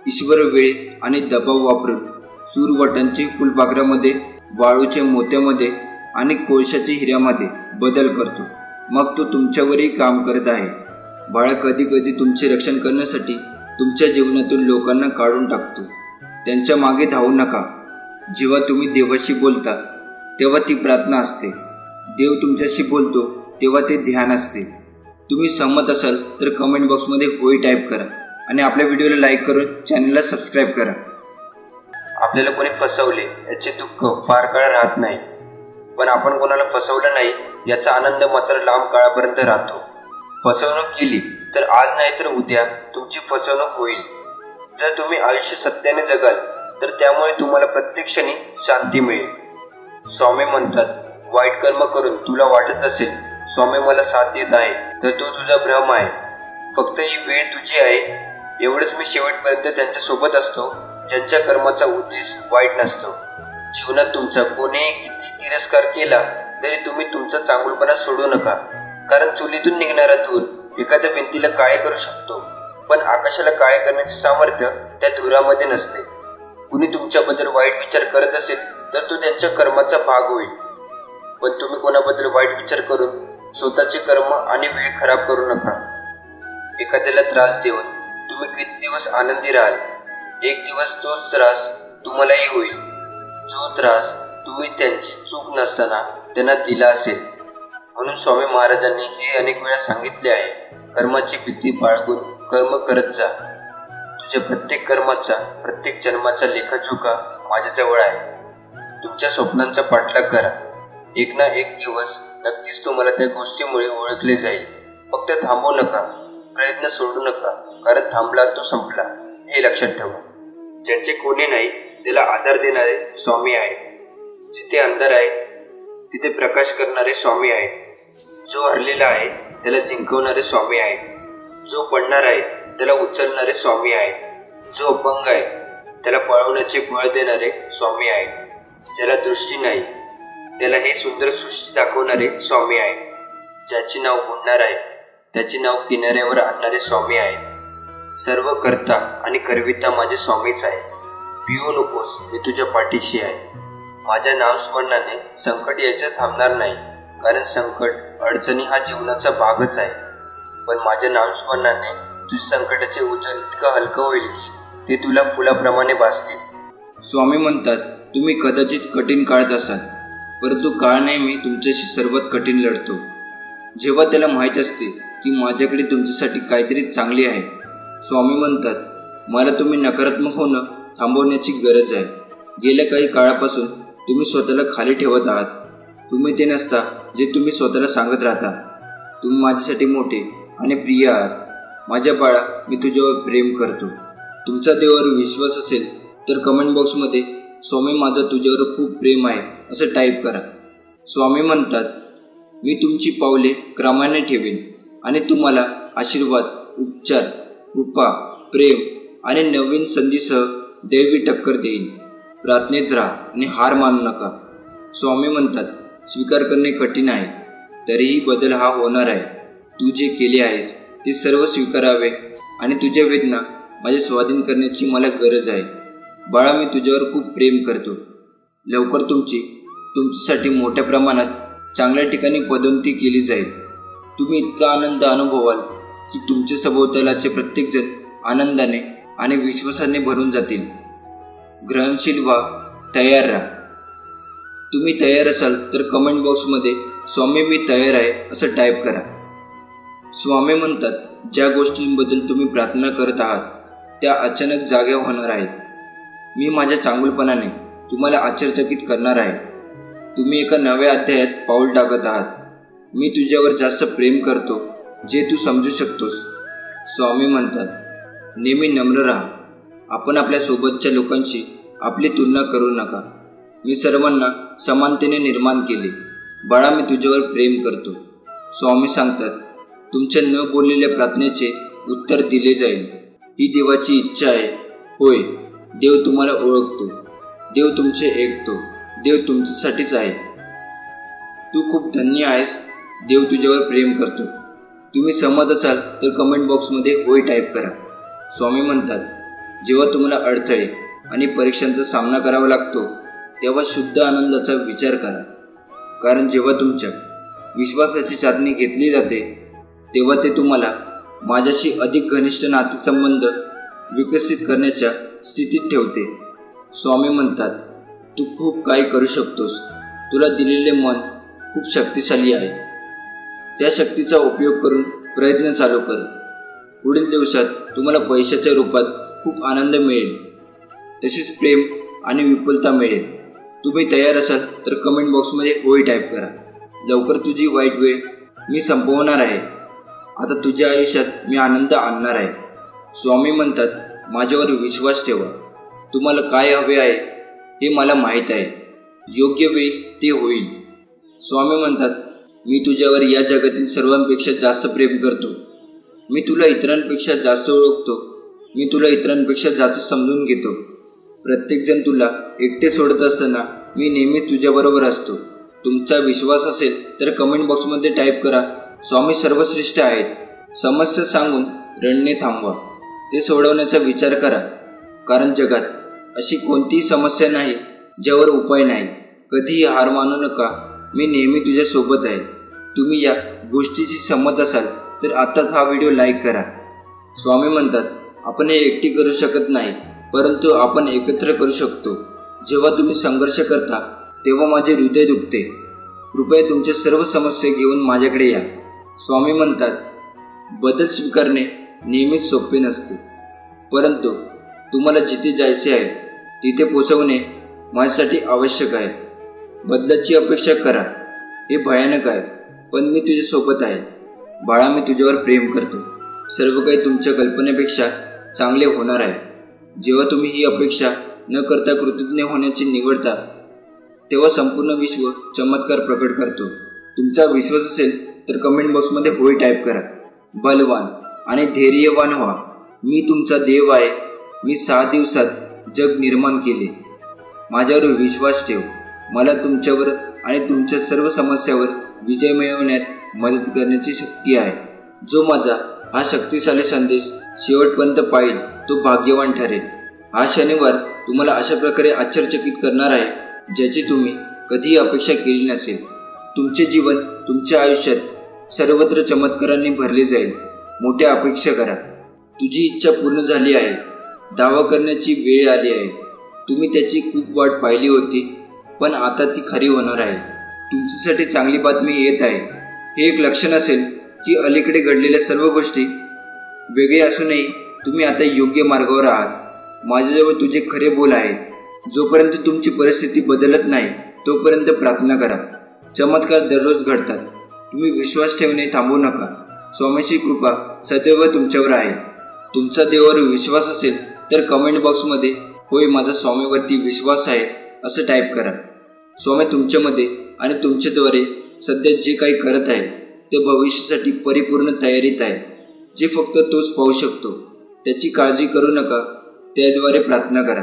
ईश्वर वेळ आणि दबाव वापरून सूरवटांचे फुलपाखरामध्ये, वाळूच्या मोत्यामध्ये आणि कोळशाच्या हिऱ्यामध्ये बदल करतो. मग तो तुमच्यावरही काम करत आहे. बाळा, कधी कधी तुमचे रक्षण करण्यासाठी तुमच्या जीवनातून लोकांना काढून टाकतो. त्यांच्या मागे धावू नका. जेव्हा तुम्ही देवाशी बोलता तेव्हा ती प्रार्थना असते. देव तुमच्याशी बोलतो तेव्हा ते ध्यान असते. तुम्ही सहमत असाल तर कमेंट बॉक्समध्ये होय टाईप करा आणि आपल्या व्हिडिओला लाईक करून चॅनलला सबस्क्राईब करा. आपल्याला कोणी फसवले याचे दुःख फार काळ राहत नाही, पण आपण कोणाला फसवलं नाही याचा आनंद मात्र लांब काळापर्यंत राहतो. फसवणूक केली तर आज नाही तर उद्या तुमची फसवणूक होईल. जर तुम्ही आयुष्य सत्याने जगाल तर त्यामुळे तुम्हाला प्रत्येक क्षणी शांती मिळेल. स्वामी म्हणतात, वाईट कर्म करून तुला वाटत असेल स्वामी मला साथ देत आहे तर तो तुझा भ्रम आहे. फक्त ही वेळ तुझी आहे. एवढंच मी शेवटपर्यंत त्यांच्यासोबत असतो ज्यांच्या कर्माचा उद्देश वाईट नसतो. जीवनात तुमचा कोणीही किती तिरस्कार केला तरी तुम्ही तुमचा चांगुलपणा सोडू नका. कारण चुलीतून निघणारा धूर एखाद्या भिंतीला काळे करू शकतो, पण आकाशाला काळे करण्याचे सामर्थ्य त्या धुरामध्ये नसते. कुणी तुमच्याबद्दल वाईट विचार करत असेल तर तो त्यांच्या कर्माचा भाग होईल, पण तुम्ही कोणाबद्दल वाईट विचार करून स्वतःचे कर्म आणि वेळ खराब करू नका. एखाद्याला त्रास देऊन तुम्ही किती दिवस आनंदी राहाल? एक दिवस तोच त्रास तुम्हालाही होईल, जो त्रास तुम्ही त्यांची चूक नसताना त्यांना दिला असेल. म्हणून स्वामी महाराजांनी हे अनेक वेळा सांगितले आहे, कर्माची भीती बाळगून कर्म करत जा. तुझ्या प्रत्येक कर्माचा, प्रत्येक जन्माचा लेखाजोखा माझ्याजवळ आहे. तुमच्या स्वप्नांचा पाठलाग करा. एक ना एक दिवस नक्कीच तुम्हाला त्या गोष्टीमुळे ओळखले जाईल. फक्त थांबवू नका, प्रयत्न सोडू नका, कारण थांबला तो संपला हे लक्षात ठेवा. ज्याचे कोणी नाही त्याला आधार देणारे स्वामी आहेत. जिथे अंधार आहे तिथे प्रकाश करणारे स्वामी आहेत. जो हरलेला आहे त्याला जिंकवणारे स्वामी आहेत. जो पडणार आहे त्याला उचलणारे स्वामी आहेत. जो अपंग आहे त्याला पळवण्याचे बळ देणारे स्वामी आहेत. ज्याला दृष्टी नाही त्याला हे सुंदर सृष्टी दाखवणारे स्वामी आहेत. ज्याचे नाव बुडणार आहे त्याचे नाव किनाऱ्यावर आणणारे स्वामी आहेत. सर्व करता आणि करविता माझे स्वामीच आहे. भिवू नकोस, मी तुझ्या पाठीशी आहे. माझ्या नामस्मरणाने संकट यायचं थांबणार नाही, कारण संकट, अडचणी हा जीवनाचा भागच आहे. पण माझ्या नामस्मरणाने तुझ्या संकटाचे ओझं इतकं हलकं होईल की ते तुला फुलाप्रमाणे भासतील. स्वामी म्हणतात, तुम्ही कदाचित कठीण काळात असाल, परंतु काळ नेहमी तुमच्याशी सर्वात कठीण लढतो. जेव्हा त्याला माहीत असते की माझ्याकडे तुमच्यासाठी काहीतरी चांगले आहे. स्वामी म्हणतात, मला तुम्ही नकारात्मक होणं थांबवण्याची गरज आहे. गेल्या काही काळापासून तुम्ही स्वतःला खाली ठेवत आहात. तुम्ही ते नसता जे तुम्ही स्वतःला सांगत राहता. तुम्ही माझ्यासाठी मोठे आणि प्रिय आहात. माझ्या बाळा, मी तुझ्यावर प्रेम करतो. तुमचा देवावर विश्वास असेल तर कमेंट बॉक्समध्ये स्वामी माझा तुझ्यावर खूप प्रेम आहे असं टाईप करा. स्वामी म्हणतात, मी तुमची पावले क्रमाने ठेवीन आणि तुम्हाला आशीर्वाद, उपचार, कृपा, प्रेम आणि नवीन संधीसह दैवी टक्कर देईन. प्रार्थनेत राहा आणि हार मानू नका. स्वामी म्हणतात, स्वीकार करणे कठीण आहे, तरीही बदल हा होणार आहे. तू जे केले आहेस ते सर्व स्वीकारावे आणि तुझ्या वेदना माझ्या स्वाधीन करण्याची मला गरज आहे. बाळा, मी तुझ्यावर खूप प्रेम करतो. लवकर तुमच्यासाठी मोठ्या प्रमाणात चांगल्या ठिकाणी पदोन्नती केली जाईल. तुम्ही इतका आनंद अनुभवाल की तुमच्या सभोवतालाचे प्रत्येकजण आनंदाने आणि विश्वासाने भरून जातील. ग्रहणशील व्हा, तयार राहा. तुम्ही तयार असाल तर कमेंट बॉक्समध्ये स्वामी मी तयार आहे असं टाईप करा. स्वामी म्हणतात, ज्या गोष्टींबद्दल तुम्ही प्रार्थना करत आहात त्या अचानक जाग्या होणार आहेत. मी माझ्या चांगुलपणाने तुम्हाला आश्चर्यचकित करणार आहे. तुम्ही एका नव्या अध्यायात पाऊल टाकत आहात. मी तुझ्यावर जास्त प्रेम करतो जे तू समजू शकतोस. स्वामी म्हणतात, नेहमी नम्र राहा. आपण आपल्या सोबतच्या लोकांशी आपली तुलना करू नका. मी सर्वांना समानतेने निर्माण केले. बाळा, मी तुझ्यावर प्रेम करतो. स्वामी सांगतात, तुमच्या न बोललेल्या प्रार्थनेचे उत्तर दिले जाईल. ही देवाची इच्छा आहे. होय, देव तुम्हाला ओळखतो. देव तुमचे ऐकतो. देव तुमच्यासाठीच आहे. तू खूप धन्य आहेस. देव तुझ्यावर प्रेम करतो. तुम्ही सहमत असाल तर कमेंट बॉक्समध्ये होय टाईप करा. स्वामी म्हणतात, जेव्हा तुम्हाला अडथळे आणि परीक्षांचा सामना करावा लागतो तेव्हा शुद्ध आनंदाचा विचार करा. कारण जेव्हा तुमच्या विश्वासाची चाचणी घेतली जाते तेव्हा ते तुम्हाला माझ्याशी अधिक घनिष्ठ नातेसंबंध विकसित करण्याच्या स्थितीत ठेवते. स्वामी म्हणतात, तू खूप काही करू शकतोस. तुला दिलेले मन खूप शक्तिशाली आहे. त्या शक्तीचा उपयोग करून प्रयत्न चालू कर. पुढील दिवसात तुम्हाला पैशाच्या रूपात खूप आनंद मिळेल, तसेच प्रेम आणि विपुलता मिळेल. तुम्ही तयार असाल तर कमेंट बॉक्समध्ये होय टाईप करा. लवकर तुझी वाईट वेळ मी संपवणार आहे. आता तुझ्या आयुष्यात मी आनंद आणणार आहे. स्वामी म्हणतात, माझ्यावर विश्वास ठेवा. तुम्हाला काय हवे आहे हे मला माहीत आहे. योग्य वेळी ते होईल. स्वामी म्हणतात, मी तुझ्यावर या जगातील सर्वांपेक्षा जास्त प्रेम करतो. मी तुला इतरांपेक्षा जास्त ओळखतो. मी तुला इतरांपेक्षा जास्त समजून घेतो. प्रत्येकजण तुला एकटे सोडत असताना मी नेहमी तुझ्याबरोबर असतो. तुमचा विश्वास असेल तर कमेंट बॉक्समध्ये टाईप करा, स्वामी सर्वश्रेष्ठ आहेत. समस्या सांगून रडणे थांबवा, ते सोडवण्याचा विचार करा. कारण जगात अशी कोणतीही समस्या नाही ज्यावर उपाय नाही. कधीही हार मानू नका, मी नेहमी तुझ्या सोबत आहे. तुम्ही या गोष्टीशी सहमत असाल तर आताच हा व्हिडिओ लाईक करा. स्वामी म्हणतात, आपण हे एकटी करू शकत नाही, परंतु आपण एकत्र करू शकतो. जेव्हा तुम्ही संघर्ष करता तेव्हा माझे हृदय दुखते. कृपया तुमच्या सर्व समस्या घेऊन माझ्याकडे या. स्वामी म्हणतात, बदल स्वीकारणे नेहमीच सोपे नसते, परंतु तुम्हाला जिथे जायचे आहे तिथे पोहोचवणे माझ्यासाठी आवश्यक आहे. बदलाची अपेक्षा करा, हे भयानक आहे, पण मी तुझ्यासोबत आहे. बाळा, मी तुझ्यावर प्रेम करतो. सर्व काही तुमच्या कल्पनेपेक्षा चांगले होणार आहे. जेव्हा तुम्ही ही अपेक्षा न करता कृतज्ञ होण्याची निवडता तेव्हा संपूर्ण विश्व चमत्कार प्रकट करतो. तुमचा विश्वास असेल तर कमेंट बॉक्समध्ये होय टाईप करा. बलवान आणि धैर्यवान व्हा. मी तुमचा देव आहे. मी 6 दिवसात जग निर्माण केले. माझ्यावर विश्वास ठेव. मला तुमच्यावर आणि तुमच्या सर्व समस्यावर विजय मिळवण्यात मदत करण्याची शक्ती आहे. जो माझा हा शक्तिशाली संदेश शेवटपर्यंत पाहिल तो भाग्यवान ठरेल. हा शनिवार तुम्हाला अशा प्रकारे आश्चर्यचकित करणार आहे ज्याची तुम्ही कधीही अपेक्षा केली नसेल. तुमचे जीवन तुमच्या आयुष्यात सर्वत्र चमत्कारांनी भरले जाईल. मोठ्या अपेक्षा करा. तुझी इच्छा पूर्ण झाली आहे. दावा करण्याची वेळ आली आहे. तुम्ही त्याची खूप वाट पाहिली होती, पण आता ती खरी होणार आहे. तुमच्यासाठी चांगली बातमी येत आहे. हे एक लक्षण असेल की अलीकडे घडलेल्या सर्व गोष्टी वेगळे असूनही तुम्ही आता योग्य मार्गावर आहात. माझ्याजवळ तुझे खरे बोल आहे. जोपर्यंत तुमची परिस्थिती बदलत नाही तोपर्यंत प्रार्थना करा. चमत्कार दररोज घडतात. तुम्ही विश्वास ठेवणे थांबवू नका. स्वामीची कृपा सदैव तुमच्यावर आहे. तुमचा देवावर विश्वास असेल तर कमेंट बॉक्समध्ये होय, माझा स्वामीवरती विश्वास आहे असं टाईप करा. स्वामी तुमच्यामध्ये आणि तुमच्याद्वारे सध्या जे काही करत आहे ते भविष्यासाठी परिपूर्ण तयारीत आहे, जे फक्त तोच पाहू शकतो. त्याची काळजी करू नका, त्याद्वारे प्रार्थना करा.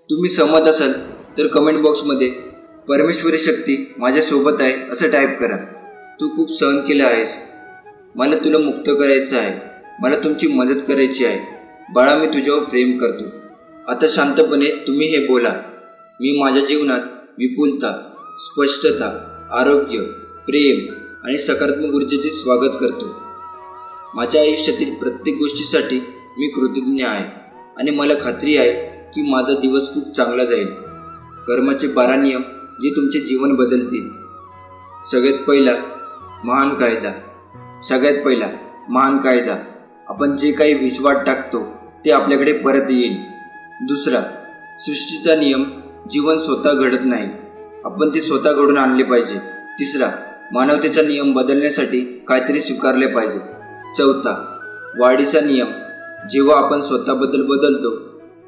तुम्ही सहमत असाल तर कमेंट बॉक्समध्ये परमेश्वरी शक्ती माझ्यासोबत आहे असं टाईप करा. तू खूप सहन केलं आहेस. मला तुला मुक्त करायचं आहे. मला तुमची मदत करायची आहे. बाळा, मी तुझ्यावर प्रेम करतो. आता शांतपणे तुम्ही हे बोला. मी माझ्या जीवनात विपुलता, स्पष्टता, आरोग्य, प्रेम आणि सकारात्मक ऊर्जेचे स्वागत करतो. माझ्या आयुष्यातील प्रत्येक गोष्टीसाठी मी कृतज्ञ आहे आणि मला खात्री आहे की माझा दिवस खूप चांगला जाईल. कर्माचे 12 नियम जे तुमचे जीवन बदलतील. सगळ्यात पहिला महान कायदा. आपण जे काही विश्वात टाकतो ते आपल्याकडे परत येईल. दुसरा, सृष्टीचा नियम. जीवन स्वतः घडत नाही, आपण ते स्वतः घडून आणले पाहिजे. तिसरा, मानवतेचा नियम. बदलण्यासाठी काहीतरी स्वीकारले पाहिजे. चौथा, वाढीचा नियम. जेव्हा आपण स्वतःबद्दल बदलतो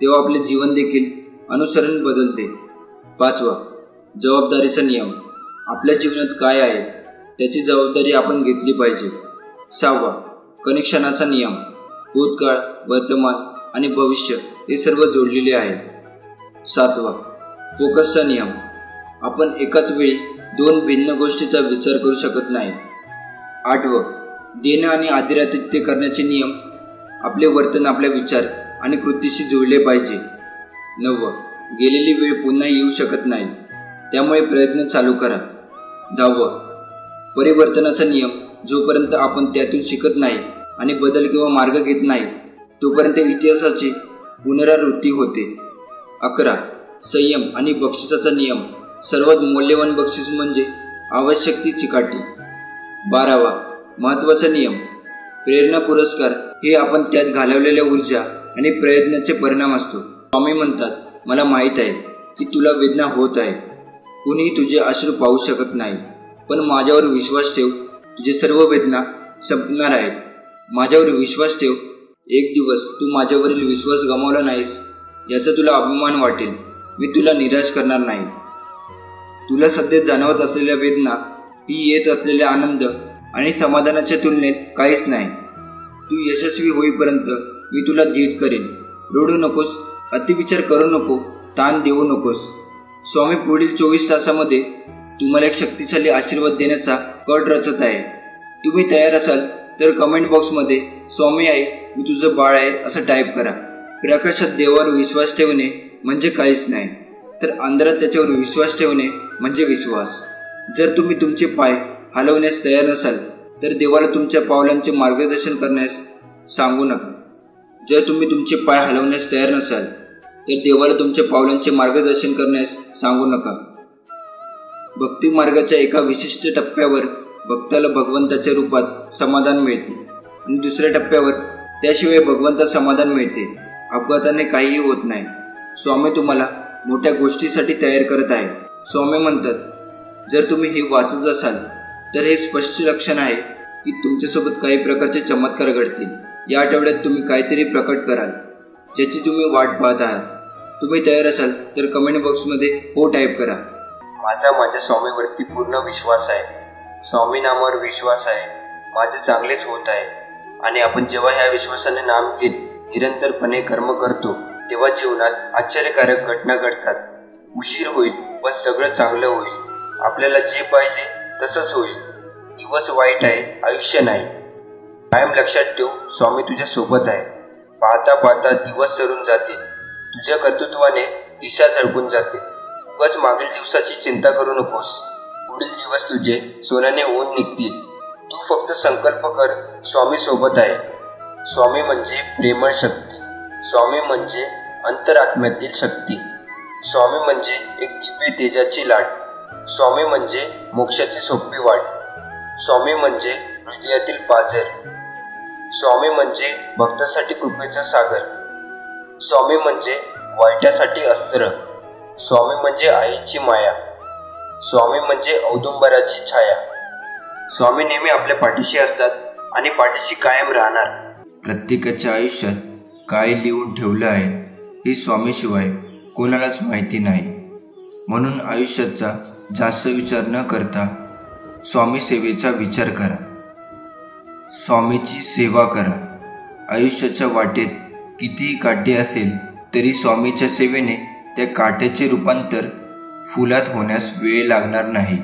तेव्हा आपले जीवन देखील अनुसरण बदलते. पाचवा, जबाबदारीचा नियम. आपल्या जीवनात काय आहे त्याची जबाबदारी आपण घेतली पाहिजे. सहावा, कनेक्शनाचा नियम. भूतकाळ, वर्तमान आणि भविष्य हे सर्व जोडलेले आहे. सातवा, फोकसचा नियम. आपण एकाच वेळी 2 भिन्न गोष्टीचा विचार करू शकत नाही. आठवं, देणं आणि आदरातिथ्य करण्याचे नियम. आपले वर्तन आपल्या विचार आणि कृतीशी जोडले पाहिजे. 9, गेलेली वेळ पुन्हा येऊ शकत नाही, त्यामुळे प्रयत्न चालू करा. 10, परिवर्तनाचा नियम. जोपर्यंत आपण त्यातून शिकत नाही आणि बदल किंवा मार्ग घेत नाही तोपर्यंत इतिहासाची पुनरावृत्ती होते. 11, संयम आणि बक्षिसाचा नियम. सर्वात मौल्यवान बक्षीस म्हणजे आवश्यक ती चिकाटी. 12, महत्त्वाचा नियम. प्रेरणा पुरस्कार हे आपण त्यात घालवलेल्या ऊर्जा आणि प्रयत्नाचे परिणाम असतो. स्वामी म्हणतात, मला माहीत आहे की तुला वेदना होत आहे. कुणीही तुझे अश्रू पाहू शकत नाही, पण माझ्यावर विश्वास ठेव. तुझे सर्व वेदना संपणार आहेत. माझ्यावर विश्वास ठेव. एक दिवस तू माझ्यावरील विश्वास गमावला नाहीस याचा तुला अभिमान वाटेल. मी तुला निराश करणार नाही. तुला सध्या जाणवत असलेल्या वेदना ही येत असलेला आनंद आणि समाधानाच्या तुलनेत काहीच नाही. तू यशस्वी होईपर्यंत मी तुला धीट करेन. रडू नकोस, अतिविचार करू नको, ताण देऊ नकोस. स्वामी पुढील 24 तासामध्ये तुम्हाला एक शक्तिशाली आशीर्वाद देण्याचा कट रचत आहे. तुम्ही तयार असाल तर कमेंट बॉक्समध्ये स्वामी आहे, मी तुझं बाळ आहे असं टाईप करा. प्रकाशात देवावर विश्वास ठेवणे म्हणजे काहीच नाही, तर अंधारात त्याच्यावर विश्वास ठेवणे म्हणजे विश्वास. जर तुम्ही तुमचे पाय हलवण्यास तयार नसाल तर देवाला तुमच्या पावलांचे मार्गदर्शन करण्यास सांगू नका. जर तुम्ही तुमचे पाय हलवण्यास तयार नसाल तर देवाला तुमच्या पावलांचे मार्गदर्शन करण्यास सांगू नका. भक्ती मार्गाच्या एका विशिष्ट टप्प्यावर भक्ताला भगवंताच्या रूपात समाधान मिळते आणि दुसऱ्या टप्प्यावर त्याशिवाय भगवंतात समाधान मिळते. अपघाताने काहीही होत नाही. स्वामी तुम्हाला मोठ्या गोष्टीसाठी तयार करत आहे. स्वामी म्हणतात, जर तुम्ही हे वाचत असाल तर हे स्पष्ट लक्षण आहे की तुमच्यासोबत काही प्रकारचे चमत्कार घडतील. या आठवड्यात तुम्ही काहीतरी प्रकट कराल ज्याची तुम्ही वाट पाहत आहात. तुम्ही तयार असाल तर कमेंट बॉक्समध्ये हो टाईप करा. माझ्या स्वामीवरती पूर्ण विश्वास आहे. स्वामी नामावर विश्वास आहे. माझे चांगलेच होत आहे. आणि आपण जेव्हा ह्या विश्वासाने नाम घेत निरंतरपणे कर्म करतो तेव्हा जीवनात आश्चर्यकारक घटना घडतात. उशीर होईल पण सगळं चांगलं होईल. आपल्याला जे पाहिजे तसंच होईल. दिवस वाईट आहे, आयुष्य नाही. कायम लक्षात ठेव, स्वामी तुझ्या सोबत आहे. पाहता पाहता दिवस सरून जातील. तुझ्या कर्तृत्वाने दिशा झळकून जाते. उगाच मागील दिवसाची चिंता करू नकोस. पुढील दिवस तुझे सोन्याने होऊन निघतील. तू फक्त संकल्प कर, स्वामी सोबत आहे. स्वामी म्हणजे प्रेमळ शक्ती. स्वामी म्हणजे अंतरात्म्यातील शक्ती. स्वामी म्हणजे एक दिव्य तेजाची लाट. स्वामी म्हणजे मोक्षाची सोपी वाट. स्वामी म्हणजे हृदयातील पाझर. स्वामी म्हणजे भक्तासाठी कृपेचा सागर. स्वामी म्हणजे वाईटासाठी अस्त्र. स्वामी म्हणजे आईची माया. स्वामी म्हणजे औदुंबराची छाया. स्वामी नेहमी आपल्या पाठीशी असतात आणि पाठीशी कायम राहणार. प्रत्येकाच्या आयुष्यात काय लिहून ठेवलं आहे हे स्वामीशिवाय कोणालाच माहिती नाही. म्हणून आयुष्याचा जास्त विचार न करता स्वामी सेवेचा विचार करा. स्वामीची सेवा करा. आयुष्याच्या वाटेत कितीही काटे असेल तरी स्वामीच्या सेवेने त्या काट्याचे रूपांतर फुलात होण्यास वेळ लागणार नाही.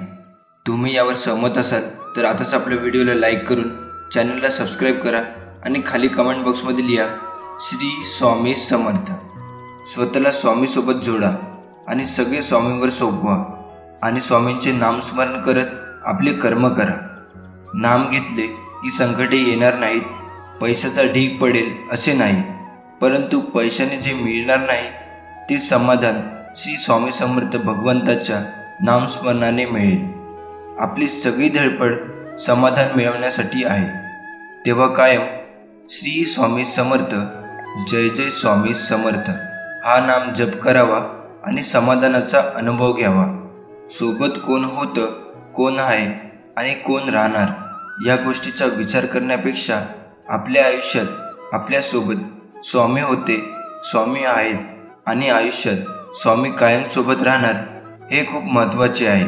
तुम्ही यावर सहमत असाल तर आताच आपल्या व्हिडिओला लाईक करून चॅनलला सबस्क्राईब करा आणि खाली कमेंट बॉक्समध्ये लिहा श्री स्वामी समर्थ. स्वतःला स्वामीसोबत जोडा आणि सगळे स्वामींवर सोपवा आणि स्वामींचे नामस्मरण करत आपले कर्म करा. नाम घेतले की संकटे येणार नाहीत. पैशाचा ढीग पडेल असे नाही, परंतु पैशाने जे मिळणार नाही ते समाधान श्री स्वामी समर्थ भगवंताच्या नामस्मरणाने मिळेल. आपली सगळी धडपड समाधान मिळवण्यासाठी आहे. तेव्हा कायम श्री स्वामी समर्थ, जय जय स्वामी समर्थ हा नाम जप करावा आणि समाधानाचा अनुभव घ्यावा. सोबत कोण होतं, कोण आहे आणि कोण राहणार या गोष्टीचा विचार करण्यापेक्षा आपल्या आयुष्यात आपल्यासोबत स्वामी होते, स्वामी आहेत आणि आयुष्यात स्वामी कायम सोबत राहणार हे खूप महत्त्वाचे आहे.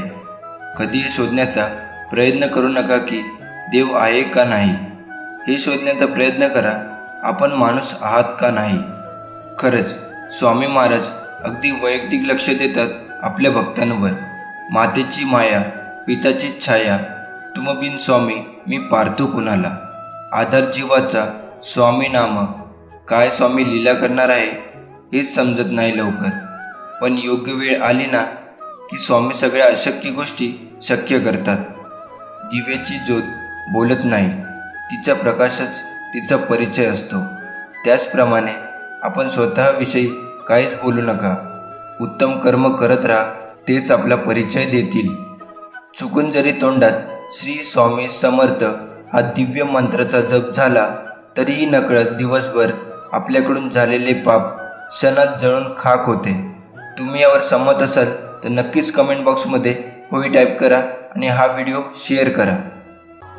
कधीही शोधण्याचा प्रयत्न करू नका की देव आहे का नाही. हे शोधण्याचा प्रयत्न करा आपण माणूस आहात का नाही. खरंच स्वामी महाराज अगदी वैयक्तिक लक्ष देतात आपल्या भक्तांवर. मातेची माया, पिताची छाया, तुम बिन स्वामी मी पार्थो कुणाला. आधार जीवाचा स्वामी नाम. काय स्वामी लीला करणार आहे हेच समजत नाही लवकर, पण योग्य वेळ आली ना की स्वामी सगळ्या अशक्य गोष्टी शक्य करतात. दिव्याची ज्योत बोलत नाही, तिचा प्रकाशच तिचा परिचय असतो. त्याचप्रमाणे आपण स्वतःविषयी काहीच बोलू नका. उत्तम कर्म करत राहा, तेच आपला परिचय देतील. चुकून जरी तोंडात श्री स्वामी समर्थ हा दिव्य मंत्राचा जप झाला तरीही नकळत दिवसभर आपल्याकडून झालेले पाप क्षणात जळून खाक होते. तुम्ही यावर सहमत असाल तर नक्कीच कमेंट बॉक्समध्ये होय टाईप करा आणि हा व्हिडिओ शेअर करा.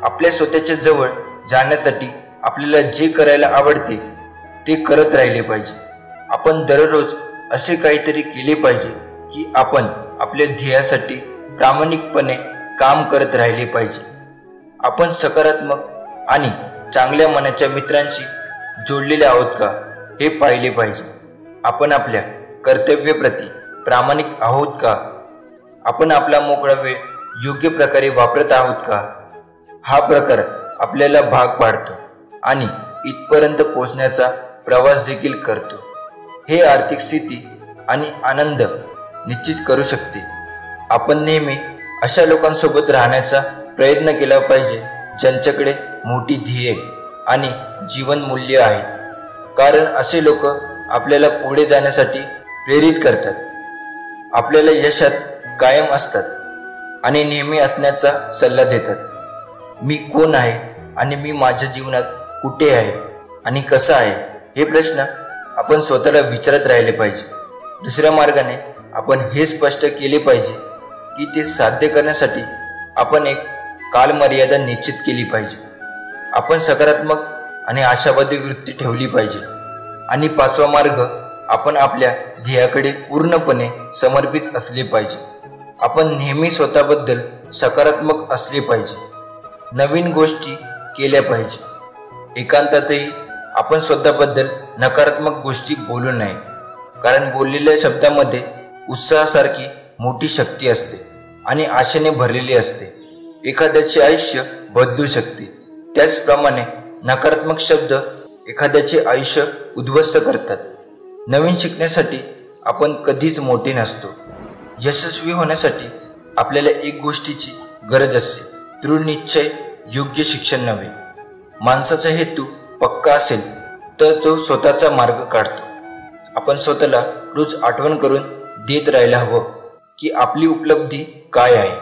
आपल्या स्वतःच्या जवळ जाण्यासाठी आपल्याला जे करायला आवडते ते करत राहिले पाहिजे. आपण दररोज असे काहीतरी केले पाहिजे की आपण आपल्या ध्येयासाठी प्रामाणिकपणे काम करत राहिले पाहिजे. आपण सकारात्मक आणि चांगल्या मनाच्या मित्रांशी जोडलेले आहोत का हे पाहिले पाहिजे. आपण आपल्या कर्तव्याप्रती प्रामाणिक आहोत का? आपण आपला मोकळा वेळ योग्य प्रकारे वापरत आहोत का? हा प्रकार आपल्याला भाग पाडतो आणि इथपर्यंत पोहोचण्याचा प्रवास देखील करतो. हे आर्थिक स्थिती आणि आनंद निश्चित करू शकते. आपण नेहमी अशा लोकांसोबत राहण्याचा प्रयत्न केला पाहिजे ज्यांच्याकडे मोठी ध्येय आणि जीवनमूल्य आहेत, कारण असे लोक आपल्याला पुढे जाण्यासाठी प्रेरित करतात, आपल्याला यशात कायम असतात आणि नेहमी असण्याचा सल्ला देतात. मी कोण आहे आणि मी माझ्या जीवनात कुठे आहे आणि कसा आहे हे प्रश्न आपण स्वतःला विचारत राहिले पाहिजे. दुसऱ्या मार्गाने आपण हे स्पष्ट केले पाहिजे की ते साध्य करण्यासाठी आपण एक कालमर्यादा निश्चित केली पाहिजे. आपण सकारात्मक आणि आशावादी वृत्ती ठेवली पाहिजे. आणि 5वा मार्ग, आपण आपल्या ध्येयाकडे पूर्णपणे समर्पित असले पाहिजे. आपण नेहमी स्वतःबद्दल सकारात्मक असले पाहिजे. नवीन गोष्टी केल्या पाहिजे. एकांतातही आपण स्वतःबद्दल नकारात्मक गोष्टी बोलू नये, कारण बोललेल्या शब्दामध्ये उत्साहासारखी मोठी शक्ती असते आणि आशेने भरलेली असते. एखाद्याचे आयुष्य बदलू शकते. त्याचप्रमाणे नकारात्मक शब्द एखाद्याचे आयुष्य उद्ध्वस्त करतात. नवीन शिकण्यासाठी आपण कधीच मोठे नसतो. यशस्वी होण्यासाठी आपल्याला एक गोष्टीची गरज असते, दृढ निश्चय, योग्य शिक्षण नव्हे. माणसाचा हेतू पक्का असेल तर तो स्वतःचा मार्ग काढतो. आपण स्वतःला रोज आठवण करून देत राहायला हवं की आपली उपलब्धी काय आहे.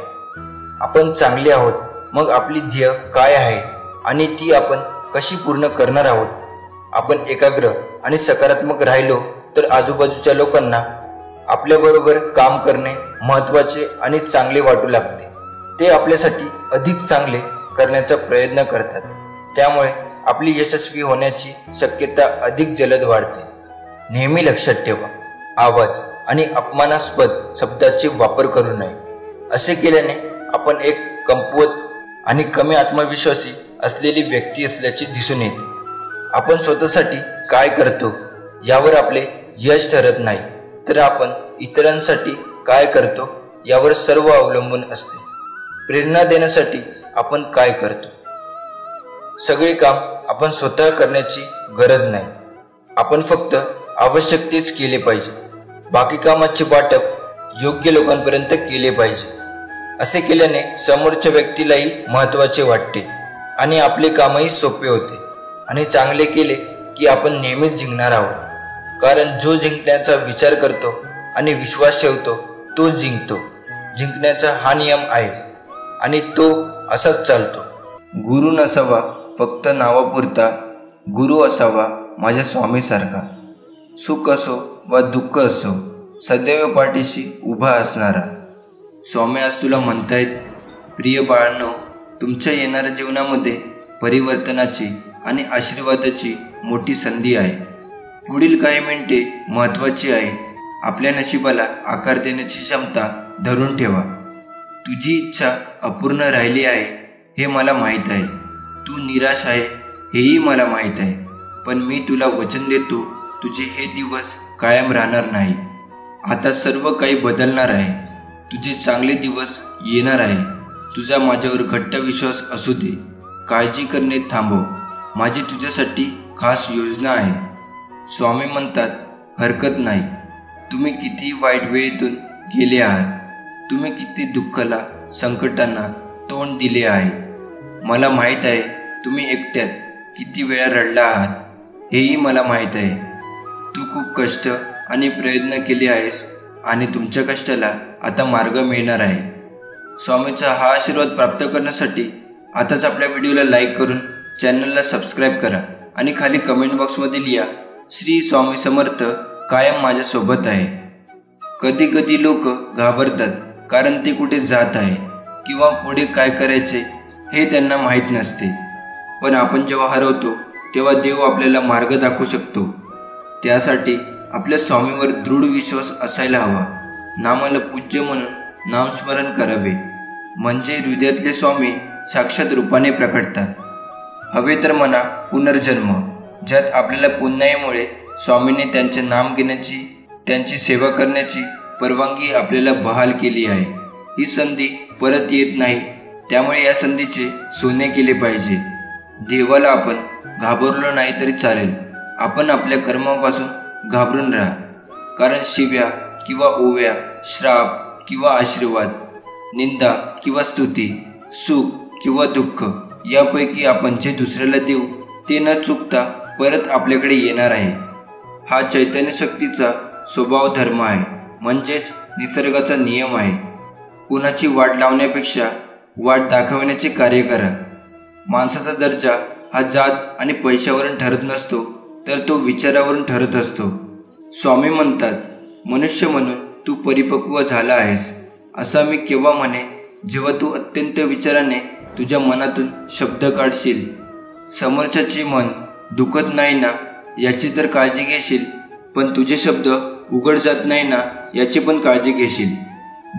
आपण चांगले आहोत, मग आपली ध्येय काय आहे आणि ती आपण कशी पूर्ण करणार आहोत. आपण एकाग्र आणि सकारात्मक राहिलो तर आजूबाजूच्या लोकांना आपल्याबरोबर काम करणे महत्त्वाचे आणि चांगले वाटू लागते. ते आपल्यासाठी अधिक चांगले करण्याचा प्रयत्न करतात. त्यामुळे आपली यशस्वी होण्याची शक्यता अधिक जलद वाढते. नेहमी लक्षात ठेवा, आवाज आणि अपमानास्पद शब्दाचे वापर करू नये. असे केल्याने आपण एक कमकुवत आणि कमी आत्मविश्वासी असलेली व्यक्ती असल्याचे दिसून येते. आपण स्वतःसाठी काय करतो यावर आपले यश ठरत नाही, तर आपण इतरांसाठी काय करतो यावर सर्व अवलंबून असते. प्रेरणा देण्यासाठी आपण काय करतो? सगळे काम आपण स्वतः करण्याची गरज नाही. आपण फक्त आवश्यक तेच केले पाहिजे. बाकी कामाचे वाटप योग्य लोकांपर्यंत केले पाहिजे. असे केल्याने समोरच्या व्यक्तीलाही महत्त्वाचे वाटते आणि आपले कामही सोपे होते. आणि चांगले केले की आपण नेहमीच जिंकणार आहोत, कारण जो जिंकण्याचा विचार करतो आणि विश्वास ठेवतो तो जिंकतो. जिंकण्याचा हा नियम आहे आणि तो असाच चालतो. गुरु नसावा फक्त नावापुरता, गुरु असावा माझ्या स्वामीसारखा. सुख असो वा दुःख असो, सदैव पाठीशी उभा असणारा. स्वामी आज तुला म्हणतायत, प्रिय बाळांनो, तुमच्या येणाऱ्या जीवनामध्ये परिवर्तनाची आणि आशीर्वादाची मोठी संधी आहे. पुढील काही मिनिटे महत्त्वाची आहे. आपल्या नशिबाला आकार देण्याची क्षमता धरून ठेवा. तुझी इच्छा अपूर्ण राहिली आहे हे मला माहीत आहे. तू निराश आहे हेही मला माहीत आहे. पण मी तुला वचन देतो, तुझे हे दिवस कायम राहणार नाही. आता सर्व काही बदलणार आहे. तुझे चांगले दिवस येणार आहे. तुझा माझ्यावर घट्ट विश्वास असू दे. काळजी करणे थांबव. माझी तुझ्यासाठी खास योजना आहे. स्वामी म्हणतात, हरकत नाही. तुम्ही किती वाईट वेळेतून गेले आहात. तुम्ही किती दुःखाला, संकटांना तोंड दिले आहे. मला माहीत आहे तुम्ही एकट्यात किती वेळा रडला आहात, हेही मला माहीत आहे. तू खूप कष्ट आणि प्रयत्न केले आहेस आणि तुमच्या कष्टाला आता मार्ग मिळणार आहे. स्वामीचा हा आशीर्वाद प्राप्त करण्यासाठी आताच आपल्या व्हिडिओला लाईक करून चॅनलला सबस्क्राईब करा आणि खाली कमेंट बॉक्समध्ये लिहा, श्री स्वामी समर्थ कायम माझ्यासोबत आहे. कधी कधी लोक घाबरतात कारण ते कुठे जात आहे किंवा पुढे काय करायचे हे त्यांना माहीत नसते. पण आपण जेव्हा हरवतो तेव्हा देव आपल्याला मार्ग दाखवू शकतो. त्यासाठी आपल्या स्वामीवर दृढ विश्वास असायला हवा. नामाला पूज्य म्हणून नामस्मरण करावे, म्हणजे हृदयातले स्वामी साक्षात रूपाने प्रकटतात. हवे तर म्हणा पुनर्जन्म. ज्यात आपल्याला पुन्हाईमुळे स्वामींनी त्यांचे नाम घेण्याची, त्यांची सेवा करण्याची परवानगी आपल्याला बहाल केली आहे. ही संधी परत येत नाही, त्यामुळे या संधीचे सोने केले पाहिजे. देवाला आपण घाबरलो नाही तरी चालेल, आपण आपल्या कर्मापासून घाबरून राहा. कारण शिव्या किंवा ओव्या, श्राप किंवा आशीर्वाद, निंदा किंवा स्तुती, सुख किंवा दुःख यापैकी आपण जे दुसऱ्याला देऊ ते न चुकता परत आपल्याकडे येणार आहे. हा चैतन्य शक्तीचा स्वभाव धर्म आहे, म्हणजेच निसर्गाचा नियम आहे. कुणाची वाट लावण्यापेक्षा वाट दाखवण्याचे कार्य करा. माणसाचा दर्जा हा जात आणि पैशावरून ठरत नसतो, तर तो विचारावरून ठरत असतो. स्वामी म्हणतात, मनुष्य म्हणून तू परिपक्व झाला आहेस. असा मी केव्हा म्हणे, जेव्हा तू अत्यंत विचाराने तुझ्या मनातून शब्द काढशील. समोरच्याचे मन दुखत नाही ना याची तर काळजी घेशील, पण तुझे शब्द उघड जात नाही ना याची पण काळजी घेशील.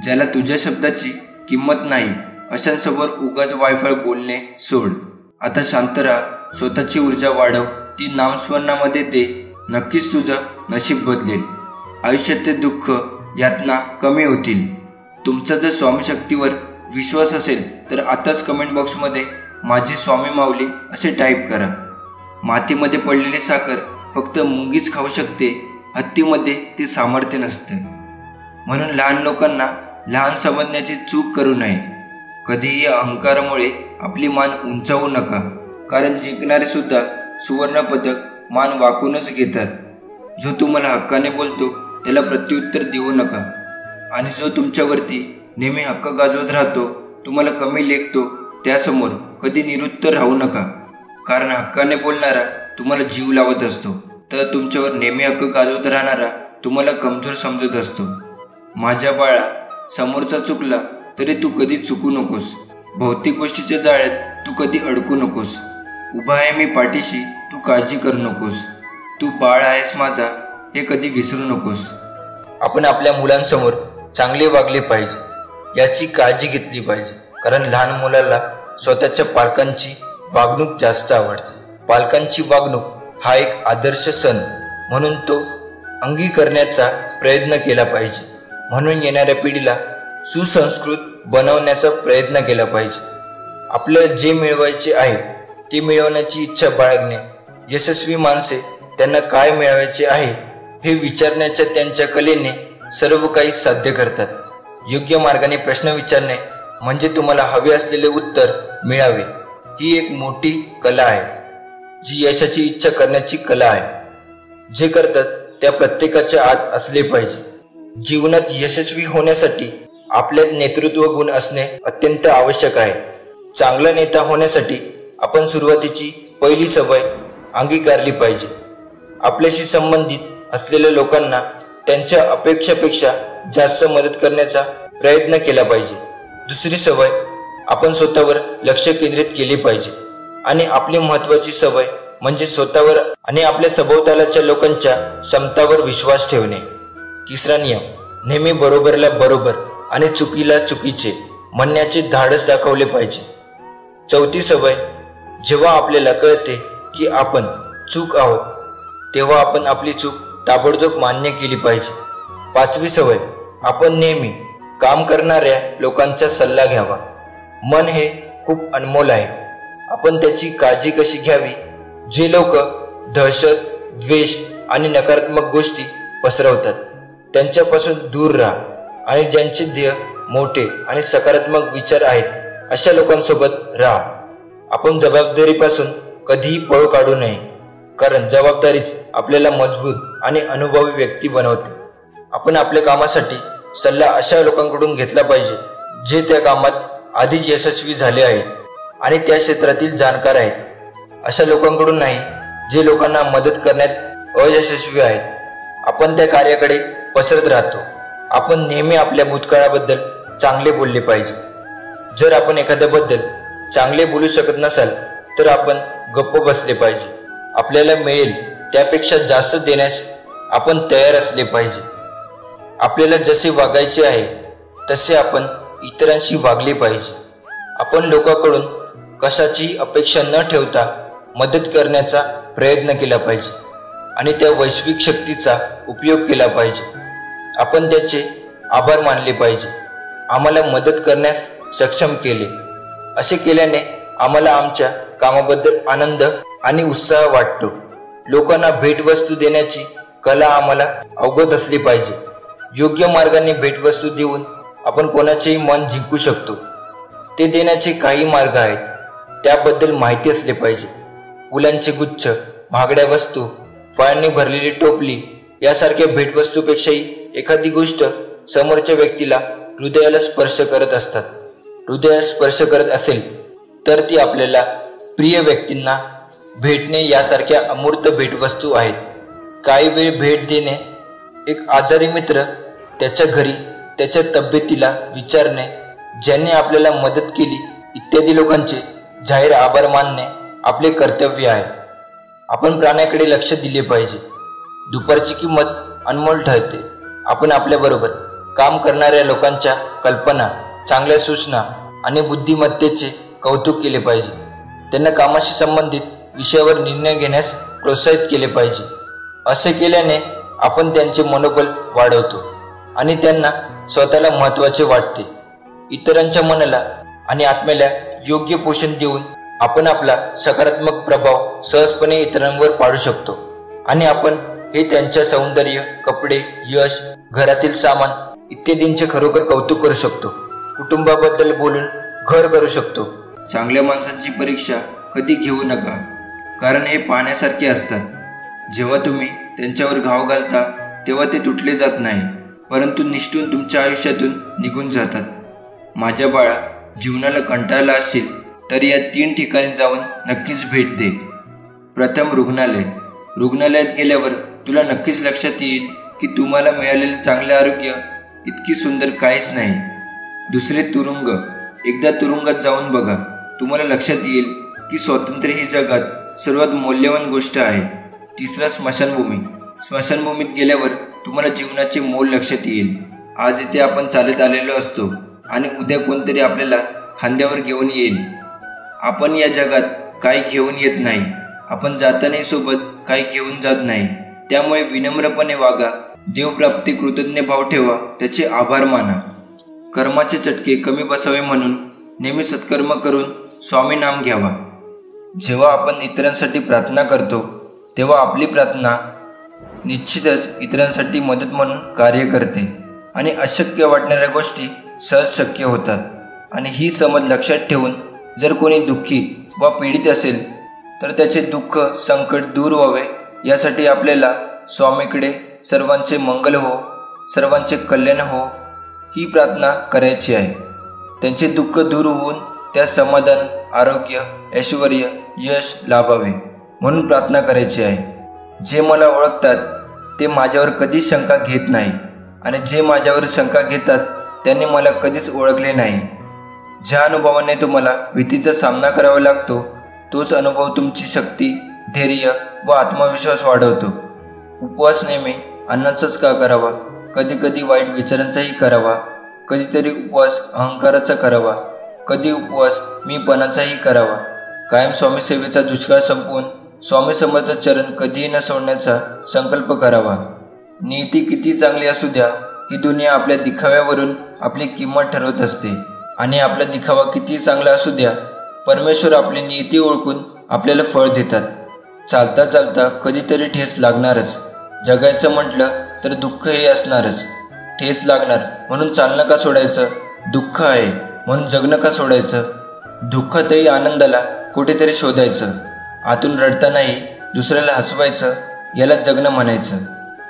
ज्याला तुझ्या शब्दाची किंमत नाही अशांसमोर उगाच वायफळ बोलणे सोड. आता शांत राहा, स्वतःची ऊर्जा वाढव, ती नामस्मरणामध्ये दे. नक्कीच तुझं नशीब बदलेल. आयुष्यातले दुःख, यातना कमी होतील. तुमचा जर स्वामी शक्तीवर विश्वास असेल तर आताच कमेंट बॉक्समध्ये माझी स्वामी माऊली असे टाईप करा. मातीमध्ये पडलेली साखर फक्त मुंगीच खाऊ शकते, हत्तीमध्ये ते सामर्थ्य नसते. म्हणून लहान लोकांना लहान समजण्याची चूक करू नये. कधीही अहंकारामुळे आपली मान उंचावू नका, कारण जिंकणारे सुद्धा सुवर्णपदक मान वाकूनच घेतात. जो तुम्हाला हक्काने बोलतो त्याला प्रत्युत्तर देऊ नका, आणि जो तुमच्यावरती नेहमी हक्क गाजवत राहतो, तुम्हाला कमी लेखतो, त्यासमोर कधी निरुत्तर राहू नका. कारण हक्काने बोलणारा तुम्हाला जीव लावत असतो, तर तुमच्यावर नेहमी हक्क गाजवत राहणारा तुम्हाला कमजोर समजत असतो. माझ्या बाळा, समोरचा चुकला तरी तू कधी चुकू नकोस. भौतिक गोष्टीच्या जाळ्यात तू कधी अडकू नकोस. उभा आहे मी पाठीशी, तू काळजी करू नकोस. तू बाळ आहेस माझा, हे कधी विसरू नकोस. आपण आपल्या मुलांसमोर चांगले वागले पाहिजे, याची काळजी घेतली पाहिजे. कारण लहान मुलाला स्वतःच्या पालकांची वागणूक जास्त आवडते. पालकांची वागणूक हा एक आदर्श सण म्हणून तो अंगीकारण्याचा प्रयत्न केला पाहिजे. म्हणून येणाऱ्या पिढीला सुसंस्कृत बनवण्याचा प्रयत्न केला पाहिजे. आपल्याला जे मिळवायचे आहे ते मिळवण्याची इच्छा बाळगणे. यशस्वी माणसे त्यांना काय मिळवायचे आहे हे विचारण्याच्या त्यांच्या कलेने सर्व काही साध्य करतात. योग्य मार्गाने प्रश्न विचारणे म्हणजे तुम्हाला हवे असलेले उत्तर मिळावे, ही एक मोठी कला आहे, जी यशाची इच्छा करण्याची कला आहे. जे करतात त्या प्रत्येकाच्या आत असले पाहिजे. जीवनात यशस्वी होण्यासाठी आपल्यात नेतृत्व गुण असणे अत्यंत आवश्यक आहे. चांगला नेता होण्यासाठी आपण सुरुवातीची पहिली सवय अंगीकारली पाहिजे. आपल्याशी संबंधित असलेल्या लोकांना त्यांच्या अपेक्षेपेक्षा जास्त मदत करण्याचा प्रयत्न केला पाहिजे. दुसरी सवय, आपण स्वतःवर लक्ष केंद्रित केले पाहिजे. आणि आपली महत्त्वाची सवय म्हणजे स्वतःवर आणि आपल्या सभोवतालच्या लोकांच्या क्षमतावर विश्वास ठेवणे. तिसरा नियम, नेहमी बरोबरला बरोबर आणि चुकीला चुकीचे म्हणण्याचे धाडस दाखवले पाहिजे. चौथी सवय, जेव्हा आपल्याला कळते की आपण चूक आहोत तेव्हा आपण आपली चूक ताबडतोब मान्य केली पाहिजे. पाचवी सवय, आपण नेहमी काम करणाऱ्या लोकांचा सल्ला घ्यावा. मन हे खूप अनमोल आहे, आपण त्याची काळजी कशी घ्यावी. जे लोक दहशत, द्वेष आणि नकारात्मक गोष्टी पसरवतात त्यांच्यापासून दूर राहा. आणि ज्यांचे ध्येय मोठे आणि सकारात्मक विचार आहेत अशा लोकांसोबत राहा. आपण जबाबदारीपासून कधीही पळ काढू नये, कारण जबाबदारीच आपल्याला मजबूत आणि अनुभवी व्यक्ती बनवते. आपण आपल्या कामासाठी सल्ला अशा लोकांकडून घेतला पाहिजे जे त्या कामात आधीच यशस्वी झाले आहेत आणि त्या क्षेत्रातील जाणकार आहेत. अशा लोकांकडून नाही जे लोकांना मदत करण्यात अयशस्वी आहेत. आपण त्या कार्याकडे पसरत राहतो. आपण नेहमी आपल्या भूतकाळाबद्दल चांगले बोलले पाहिजे. जर आपण एखाद्याबद्दल चांगले बोलू शकत नसाल तर आपण गप्प बसले पाहिजे. आपल्याला मिळेल त्यापेक्षा जास्त देण्यास आपण तयार असले पाहिजे. आपल्याला जसे वागायचे आहे तसे आपण इतरांशी वागले पाहिजे. आपण लोकांकडून कशाची अपेक्षा न ठेवता मदत करण्याचा प्रयत्न केला पाहिजे आणि त्या वैश्विक शक्तीचा उपयोग केला पाहिजे. आपण त्याचे आभार मानले पाहिजे. आम्हाला मदत करण्यास सक्षम केले. असे केल्याने आम्हाला आमच्या कामाबद्दल आनंद आणि उत्साह वाटतो. लोकांना भेटवस्तू देण्याची कला आम्हाला अवगत असली पाहिजे. योग्य मार्गाने भेटवस्तू देऊन आपण कोणाचेही मन जिंकू शकतो. ते देण्याचे काही मार्ग आहेत, त्याबद्दल माहिती असले पाहिजे. फुलांचे गुच्छ, महागड्या वस्तू, फळांनी भरलेली टोपली यासारख्या भेटवस्तूपेक्षाही एखादी गोष्ट समोरच्या व्यक्तीला हृदयाला स्पर्श करत असतात. हृदयाला स्पर्श करत असेल तर ती आपल्याला प्रिय व्यक्तींना भेटणे यासारख्या अमूर्त भेटवस्तू आहेत. काही वेळ भेट देणे, एक आजारी मित्र, त्याच्या घरी, त्याच्या तब्येतीला विचारणे, ज्यांनी आपल्याला मदत केली इत्यादी लोकांचे जाहीर आभार मानणे आपले कर्तव्य आहे. आपण प्राण्याकडे लक्ष दिले पाहिजे. दुपारची किंमत अनमोल ठरते. आपण आपल्याबरोबर काम करणाऱ्या लोकांच्या कल्पना, चांगल्या सूचना आणि बुद्धिमत्तेचे कौतुक केले पाहिजे. त्यांना कामाशी संबंधित विषयावर निर्णय घेण्यास प्रोत्साहित केले पाहिजे. असे केल्याने आपण त्यांचे मनोबल वाढवतो आणि त्यांना स्वतःला महत्त्वाचे वाटते. इतरांच्या मनाला आणि आत्म्याला योग्य पोषण देऊन आपण आपला सकारात्मक प्रभाव सहजपणे इतरांवर पाडू शकतो आणि आपण हे त्यांच्या सौंदर्य, कपडे, यश, घरातील सामान इत्यादींचे खरोखर कौतुक करू शकतो. कुटुंबाबद्दल बोलून घर करू शकतो. चांगल्या माणसांची परीक्षा कधी घेऊ नका, कारण हे पाहण्यासारखे असतात. जेव्हा तुम्ही त्यांच्यावर घाव घालता तेव्हा ते तुटले जात नाही, परंतु निष्ठून तुमच्या आयुष्यातून निघून जातात. माझ्या बाळा, जीवनाला कंटाळला असेल तर या 3 ठिकाणी जाऊन नक्कीच भेट दे. प्रथम रुग्णालय. रुग्णालयात गेल्यावर तुला नक्कीच लक्षात येईल की तुम्हाला मिळालेले चांगले आरोग्य इतकी सुंदर काहीच नाही. दुसरे तुरुंग. एकदा तुरुंगात जाऊन बघा, तुम्हाला लक्षात येईल की स्वातंत्र्य ही जगात सर्वात मौल्यवान गोष्ट आहे. तिसरा स्मशानभूमी. स्मशानभूमीत गेल्यावर तुम्हाला जीवनाचे मोल लक्षात येईल. आज इथे आपण चालत आलेलो असतो आणि उद्या कोणतरी आपल्याला खांद्यावर घेऊन येईल. आपण या जगात काही घेऊन येत नाही, आपण जातानाही सोबत काही घेऊन जात नाही. त्यामुळे विनम्रपणे वागा. देवप्राप्ती कृतज्ञ भाव ठेवा, त्याचे आभार माना. कर्माचे चटके कमी बसावे म्हणून नेहमी सत्कर्म करून स्वामी नाम घ्यावा. जेव्हा आपण इतरांसाठी प्रार्थना करतो तेव्हा आपली प्रार्थना निश्चितच इतरांसाठी मदत म्हणून कार्य करते आणि अशक्य वाटणाऱ्या गोष्टी सहज शक्य होतात. आणि ही समज लक्षात ठेवून जर कोणी दुःखी व पीडित असेल तर त्याचे दुःख, संकट दूर व्हावे यासाठी आपल्याला स्वामीकडे सर्वांचे मंगल हो, सर्वांचे कल्याण हो ही प्रार्थना करायची आहे. त्यांचे दुःख दूर होऊन त्या समाधान, आरोग्य, ऐश्वर, यश लाभावे म्हणून प्रार्थना करायची आहे. जे मला ओळखतात ते माझ्यावर कधीच शंका घेत नाही आणि जे माझ्यावर शंका घेतात त्यांनी मला कधीच ओळखले नाही. ज्या अनुभवाने तुम्हाला भीतीचा सामना करावा लागतो तोच अनुभव तुमची शक्ती, धैर्य व आत्मविश्वास वाढवतो. उपवास नेहमी अन्नाचाच का करावा? कधी कधी वाईट विचारांचाही करावा. कधीतरी उपवास अहंकाराचा करावा. कधी उपवास मीपणाचाही करावा. कायम स्वामी सेवेचा दुष्काळ संपवून स्वामी समर्थ चरण कधीही न सोडण्याचा संकल्प करावा. नियती किती चांगली असू द्या, ही दुनिया आपल्या दिखाव्यावरून आपली किंमत ठरवत असते. आणि आपला दिखावा किती चांगला असू द्या, परमेश्वर आपली नियती ओळखून आपल्याला फळ देतात. चालता चालता कधीतरी ठेच लागणारच. जगायचं म्हटलं तर दुःख हे असणारच. ठेच लागणार म्हणून चालणं का सोडायचं? दुःख आहे म्हणून जगणं का सोडायचं? दुःखातही आनंदाला कुठेतरी शोधायचं. आतून रडतानाही दुसऱ्याला हसवायचं, याला जगणं म्हणायचं.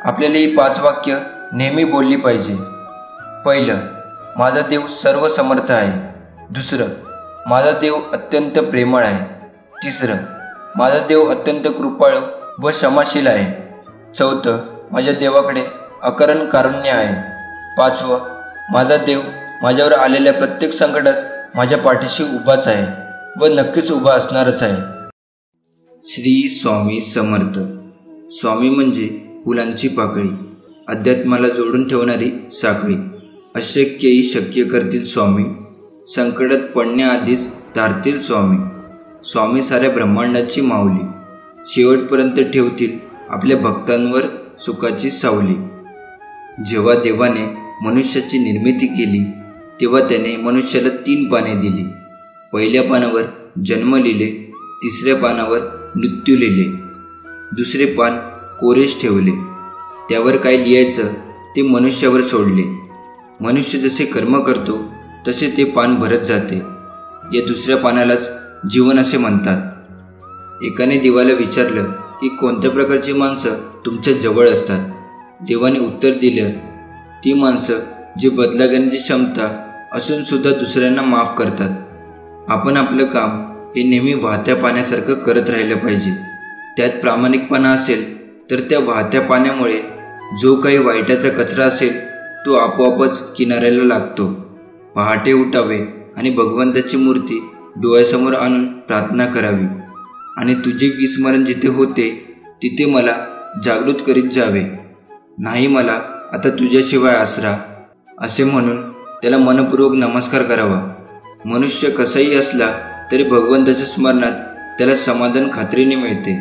आपल्याला ही 5 वाक्य नेहमी बोलली पाहिजे. पहिलं, माझा देव सर्व समर्थ आहे. दुसरं, माझा देव अत्यंत प्रेमळ आहे. तिसरं, माझा देव अत्यंत कृपाळू व क्षमाशील आहे. चौथं, माझ्या देवाकडे अकारण कारुण्य आहे. 5वं, माझा देव माझ्यावर आलेल्या प्रत्येक संकटात माझ्या पाठीशी उभाच आहे व नक्कीच उभा असणारच आहे. श्री स्वामी समर्थ. स्वामी म्हणजे फुलांची पाकळी, अध्यात्माला जोडून ठेवणारी साखळी. अशक्यही शक्य करतील स्वामी, संकटात पडण्याआधीच धारतील स्वामी. स्वामी साऱ्या ब्रह्मांडाची माऊली. शेवटपर्यंत ठेवतील आपल्या भक्तांवर सुखाची सावली. जेव्हा देवाने मनुष्याची निर्मिती केली तेव्हा त्याने मनुष्याला 3 पाने दिली. पहिल्या पानावर जन्म लिहिले, तिसऱ्या पानावर मृत्यू लिहिले, दुसरे पान कोरेच ठेवले. त्यावर काय लिहायचं ते मनुष्यावर सोडले. मनुष्य जसे कर्म करतो तसे ते पान भरत जाते. या दुसऱ्या पानालाच जीवन असे म्हणतात. एकाने देवाला विचारलं की कोणत्या प्रकारची माणसं तुमच्या जवळ असतात. देवाने उत्तर दिलं, ती माणसं जी बदला घेण्याची क्षमता असून सुद्धा दुसऱ्यांना माफ करतात. आपण आपलं काम हे नेहमी वाहत्या पाण्यासारखं करत राहिलं पाहिजे. त्यात प्रामाणिकपणा असेल तर त्या वाहत्या पाण्यामुळे जो काही वाईटाचा कचरा असेल तो आपोआपच किनाऱ्याला लागतो. पहाटे उठावे आणि भगवंताची मूर्ती डोळ्यासमोर आणून प्रार्थना करावी आणि तुझे विस्मरण जिथे होते तिथे मला जागृत करीत जावे. नाही मला आता तुझ्याशिवाय आसरा असे म्हणून त्याला मनपूर्वक नमस्कार करावा. मनुष्य कसाही असला तरी भगवंताच्या स्मरणात त्याला समाधान खात्रीने मिळते.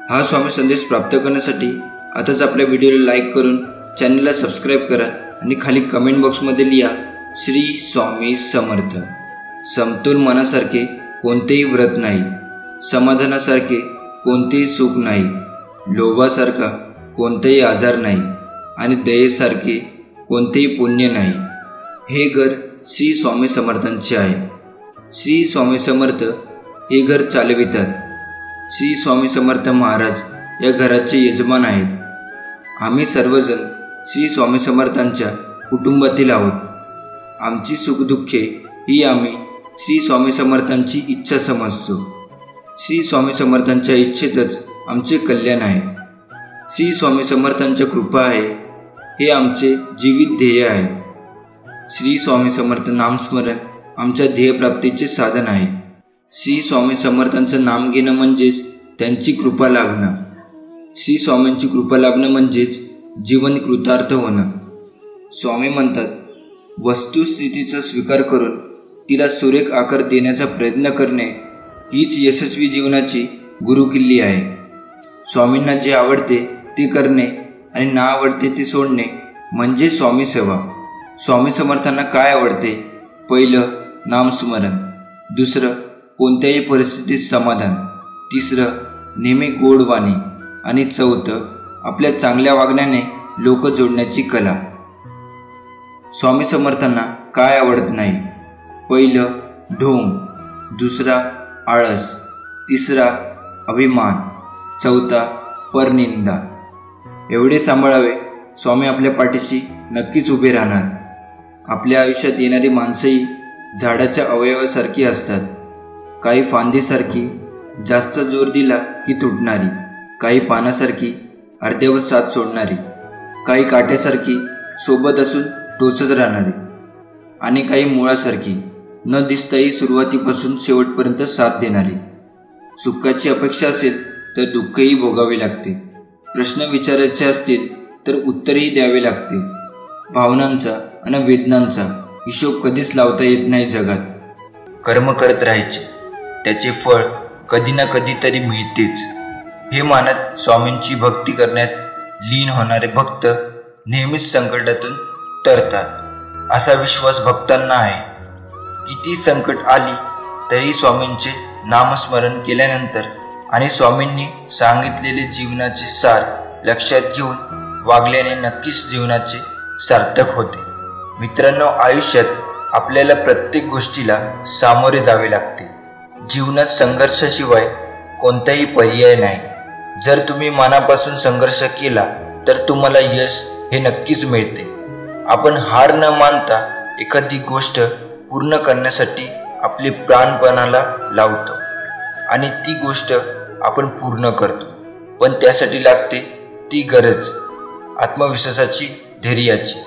हा स्वामी संदेश प्राप्त करण्यासाठी आताच आपल्या व्हिडिओला लाईक करून चॅनलला सबस्क्राईब करा आणि खाली कमेंट बॉक्समध्ये लिहा श्री स्वामी समर्थ. समतोल मनासारखे कोणतेही व्रत नाही, समाधानासारखे कोणतेही सुख नाही, लोभासारखा कोणताही आजार नाही आणि दयेसारखे कोणतेही पुण्य नाही. हे घर श्री स्वामी समर्थांचे आहे. श्री स्वामी समर्थ हे घर चालवितात. श्री स्वामी समर्थ महाराज या घराचे यजमान आहेत. आम्ही सर्वजण श्री स्वामी समर्थांच्या कुटुंबातील आहोत. आमची सुखदुःखे ही आम्ही श्री स्वामी समर्थांची इच्छा समजतो. श्री स्वामी समर्थांच्या इच्छेतच आमचे कल्याण आहे. श्री स्वामी समर्थांच्या कृपा आहे हे आमचे जीवित ध्येय आहे. श्री स्वामी समर्थ नामस्मरण आमच्या ध्येयप्राप्तीचे साधन आहे. श्री स्वामी समर्थांचं नाम घेणं म्हणजेच त्यांची कृपा लाभणं. श्री स्वामींची कृपा लाभणं म्हणजेच जीवन कृतार्थ होणं. स्वामी म्हणतात, वस्तुस्थितीचा स्वीकार करून तिला सुरेख आकार देण्याचा प्रयत्न करणे हीच यशस्वी जीवनाची गुरुकिल्ली आहे. स्वामींना जे आवडते ते करणे आणि ना आवडते ते सोडणे म्हणजे स्वामी सेवा. स्वामी समर्थांना काय आवडते? पहिलं नामस्मरण, दुसरं कोणत्याही परिस्थितीत समाधान, तिसरं नेहमी गोड वाणी आणि चौथं आपल्या चांगल्या वागण्याने लोक जोडण्याची कला. स्वामी समर्थांना काय आवडत नाही? पहिलं ढोंग, दुसरा आळस, तिसरा अभिमान, चौथा परनिंदा. एवढे सांभाळावे, स्वामी आपल्या पाठीशी नक्कीच उभे राहणार. आपल्या आयुष्यात येणारी माणसंही झाडाच्या अवयवासारखी असतात. काही फांदीसारखी जास्त जोर दिला की तुटणारी, काही पानासारखी अर्ध्यावर साथ सोडणारी, काही काट्यासारखी सोबत असून टोचत राहणारी आणि काही मुळासारखी न दिसताही सुरुवातीपासून शेवटपर्यंत साथ देणारी. सुखाची अपेक्षा असेल तर दुःखही भोगावे लागते. प्रश्न विचारायचे असतील तर उत्तरही द्यावे लागते. भावनांचा आणि वेदनांचा हिशोब कधीच लावता येत नाही जगात. कर्म करत राहायचे, त्याचे फळ कधी ना कधी तरी मिळतेच हे मानत स्वामींची भक्ती करण्यात लीन होणारे भक्त नेहमीच संकटातून तरतात असा विश्वास भक्तांना आहे. किती संकट आली तरी स्वामींचे नामस्मरण केल्यानंतर आणि स्वामींनी सांगितलेले जीवनाचे सार लक्षात घेऊन वागल्याने नक्कीच जीवनाचे सार्थक होते. मित्रांनो, आयुष्यात आपल्याला प्रत्येक गोष्टीला सामोरे जावे लागते. जीवनात संघर्षाशिवाय कोणताही पर्याय नाही. जर तुम्ही मनापासून संघर्ष केला तर तुम्हाला यश हे नक्कीच मिळते. आपण हार न मानता एखादी गोष्ट पूर्ण करण्यासाठी आपले प्राणपणाला लावतो आणि ती गोष्ट आपण पूर्ण करतो. पण त्यासाठी लागते ती गरज आत्मविश्वासाची, धैर्याची.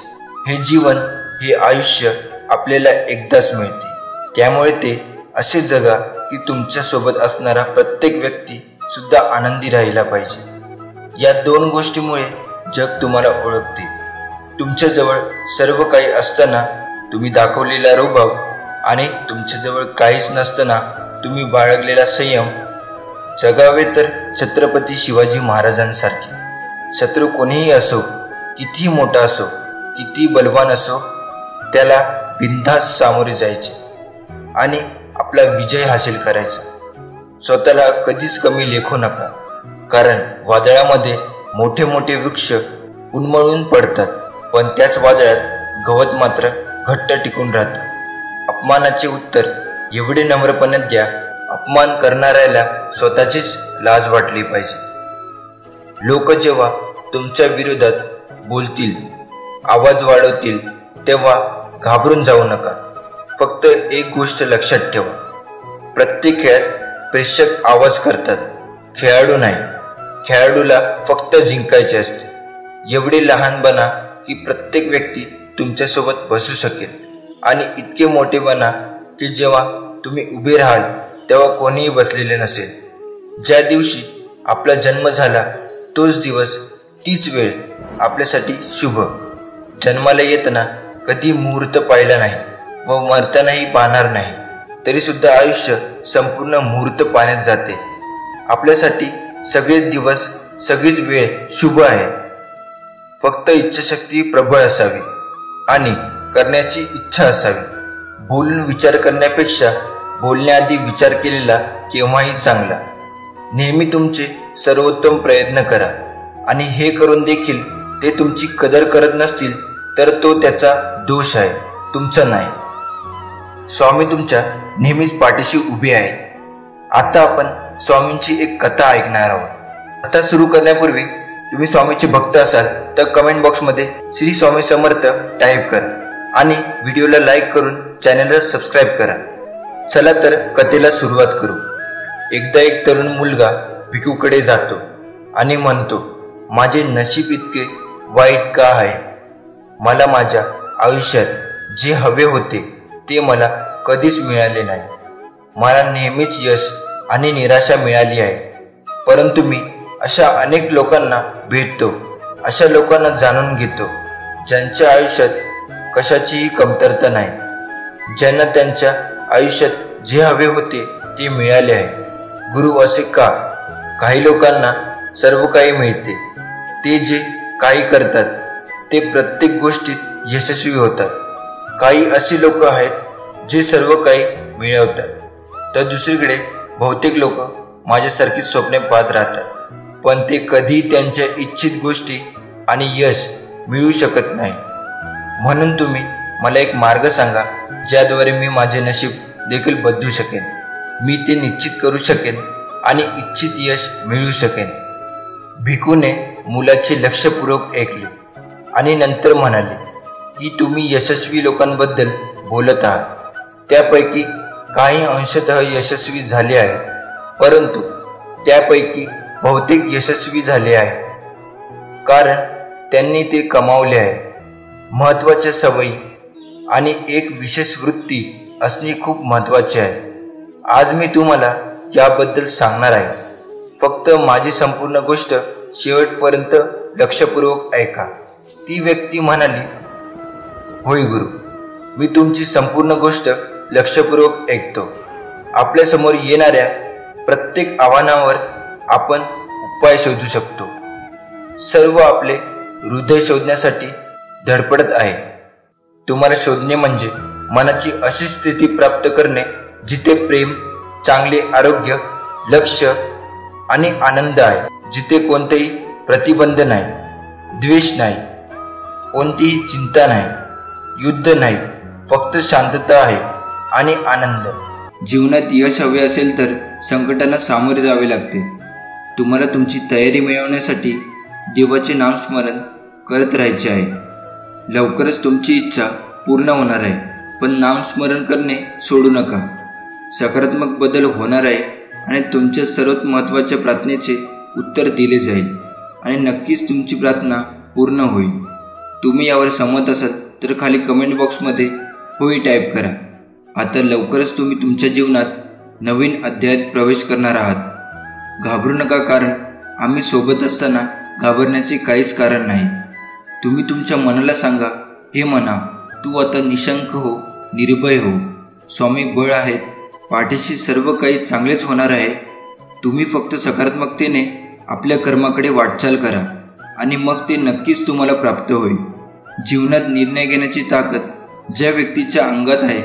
हे जीवन, हे आयुष्य आपल्याला एकदाच मिळते. त्यामुळे ते असे जगा की तुमच्या सोबत असणारा प्रत्येक व्यक्ती सुद्धा आनंदी राहिला पाहिजे. या 2 गोष्टीमुळे जग तुम्हाला ओळखते. तुमच्याजवळ सर्व काही असताना तुम्ही दाखवलेला रोभाव आणि तुमच्याजवळ काहीच नसताना तुम्ही बाळगलेला संयम जगावे तर छत्रपती शिवाजी महाराजांसारखे. शत्रू कोणीही असो, कितीही मोठा असो, किती बलवान असो, त्याला बिनधास्त सामोरे जायचे आणि आपला विजय हासिल करायचा. स्वतःला कधीच कमी लेखू नका, कारण वादळामध्ये मोठे मोठे वृक्ष उन्मळून पडतात, पण त्याच वादळात गवत मात्र घट्ट टिकून राहतं. अपमानाचे उत्तर एवढे नम्रपणे द्या, अपमान करणाऱ्याला स्वतःचीच लाज वाटली पाहिजे. लोक जेव्हा तुमच्या विरोधात बोलतील, आवाज वाढवतील, तेव्हा घाबरून जाऊ नका. फक्त एक गोष्ट लक्षात ठेवा, प्रत्येक खेळात प्रेक्षक आवाज करतात, खेळाडू नाही. खेळाडूला फक्त जिंकायचे असते. एवढे लहान बना की प्रत्येक व्यक्ती तुमच्यासोबत बसू शकेल, आणि इतके मोठे बना की जेव्हा तुम्ही उभे राहाल तेव्हा कोणीही बसलेले नसेल. ज्या दिवशी आपला जन्म झाला तोच दिवस, तीच वेळ आपल्यासाठी शुभ. जन्माला येताना कधी मुहूर्त पाहिला नाही व मरतानाही पाहणार नाही, तरी सुद्धा आयुष्य संपूर्ण मुहूर्त पाण्यात जाते. आपल्यासाठी सगळेच दिवस, सगळीच वेळ शुभ आहे. फक्त इच्छाशक्ती प्रबळ असावी आणि करण्याची इच्छा असावी. बोलून विचार करण्यापेक्षा बोलण्याआधी विचार केलेला केव्हाही चांगला. नेहमी तुमचे सर्वोत्तम प्रयत्न करा, आणि हे करून देखील ते तुमची कदर करत नसतील तर तो त्याचा दोष आहे, तुमचा नाही. स्वामी तुमच्या नेहमीच पाठीशी उभे आहे. आता आपण स्वामींची एक कथा ऐकणार आहोत. कथा सुरू करण्यापूर्वी तुम्ही स्वामीचे भक्त असाल तर कमेंट बॉक्समध्ये श्री स्वामी समर्थ टाईप करा आणि व्हिडिओला लाईक करून चॅनलला सबस्क्राईब करा. चला तर कथेला सुरुवात करू. एकदा एक तरुण मुलगा भिकूकडे जातो आणि म्हणतो, माझे नशीब इतके वाईट का आहे? मला माझ्या आयुष्यात जे हवे होते ते मला कधीच मिळाले नाही. मला नेहमीच यश आणि निराशा मिळाली आहे. परंतु मी अशा अनेक लोकांना भेटतो, अशा लोकांना जाणून घेतो ज्यांच्या आयुष्यात कशाचीही कमतरता नाही, ज्यांना त्यांच्या आयुष्यात जे हवे होते ते मिळाले आहे. गुरु असे का? काही लोकांना सर्व काही मिळते, ते जे काही करतात ते प्रत्येक गोष्टीत यशस्वी होतात. काही असे लोक आहेत जे सर्व काही मिळवतात, तर दुसरीकडे बहुतेक लोक माझ्यासारखी स्वप्ने पाहत राहतात, पण ते कधी त्यांच्या इच्छित गोष्टी आणि यश मिळवू शकत नाही. म्हणून तुम्ही मला एक मार्ग सांगा ज्याद्वारे मी माझे नशीब देखील बदलू शकेन, मी ते निश्चित करू शकेन आणि इच्छित यश मिळवू शकेन. भिकूने मुलाचे लक्षपूर्वक ऐकले आणि नंतर म्हणाले की तुम्ही यशस्वी लोकांबद्दल बोलत आहात. त्यापैकी काही अंशतः यशस्वी झाले आहेत, परंतु त्यापैकी बहुतेक यशस्वी झाले आहेत कारण त्यांनी ते कमावले आहे. महत्त्वाच्या सवयी आणि एक विशेष वृत्ती असणे खूप महत्त्वाचे आहे. आज मी तुम्हाला याबद्दल सांगणार आहे. फक्त माझी संपूर्ण गोष्ट शेवटपर्यंत लक्षपूर्वक ऐका. ती व्यक्ती म्हणाली, होय गुरु, मी तुमची संपूर्ण गोष्ट लक्षपूर्वक ऐकतो. आपल्यासमोर येणाऱ्या प्रत्येक आव्हानावर आपण उपाय शोधू शकतो. सर्व आपले हृदय शोधण्यासाठी धडपडत आहे. तुम्हाला शोधणे म्हणजे मनाची अशी स्थिती प्राप्त करणे जिथे प्रेम, चांगले आरोग्य, लक्ष आणि आनंद आहे, जिथे कोणतेही प्रतिबंध नाही, द्वेष नाही, कोणतीही चिंता नाही, युद्ध नाही, फक्त शांतता आहे आणि आनंद. जीवनात यश हवे असेल तर संकटांना सामोरे जावे लागते. तुम्हाला तुमची तयारी मिळवण्यासाठी देवाचे नामस्मरण करत राहायचे आहे. लवकरच तुमची इच्छा पूर्ण होणार आहे, पण नामस्मरण करणे सोडू नका. सकारात्मक बदल होणार आहे आणि तुमच्या सर्वात महत्त्वाच्या प्रार्थनेचे उत्तर दिले जाईल आणि नक्कीच तुमची प्रार्थना पूर्ण होईल. तुम्ही यावर सहमत असाल तर खाली कमेंट बॉक्समध्ये होय टाईप करा. आता लवकरच तुम्ही तुमच्या जीवनात नवीन अध्यायात प्रवेश करणार आहात. घाबरू नका, कारण आम्ही सोबत असताना घाबरण्याचे काहीच कारण नाही. तुम्ही तुमच्या मनाला सांगा, हे मना, तू आता निशंक हो, निर्भय हो. स्वामी बळ आहेत, पाठीशी सर्व काही चांगलेच होणार आहे. तुम्ही फक्त सकारात्मकतेने आपल्या कर्माकडे वाटचाल करा आणि मग ते नक्कीच तुम्हाला प्राप्त होईल. जीवनात निर्णय घेण्याची ताकद ज्या व्यक्तीच्या अंगात आहे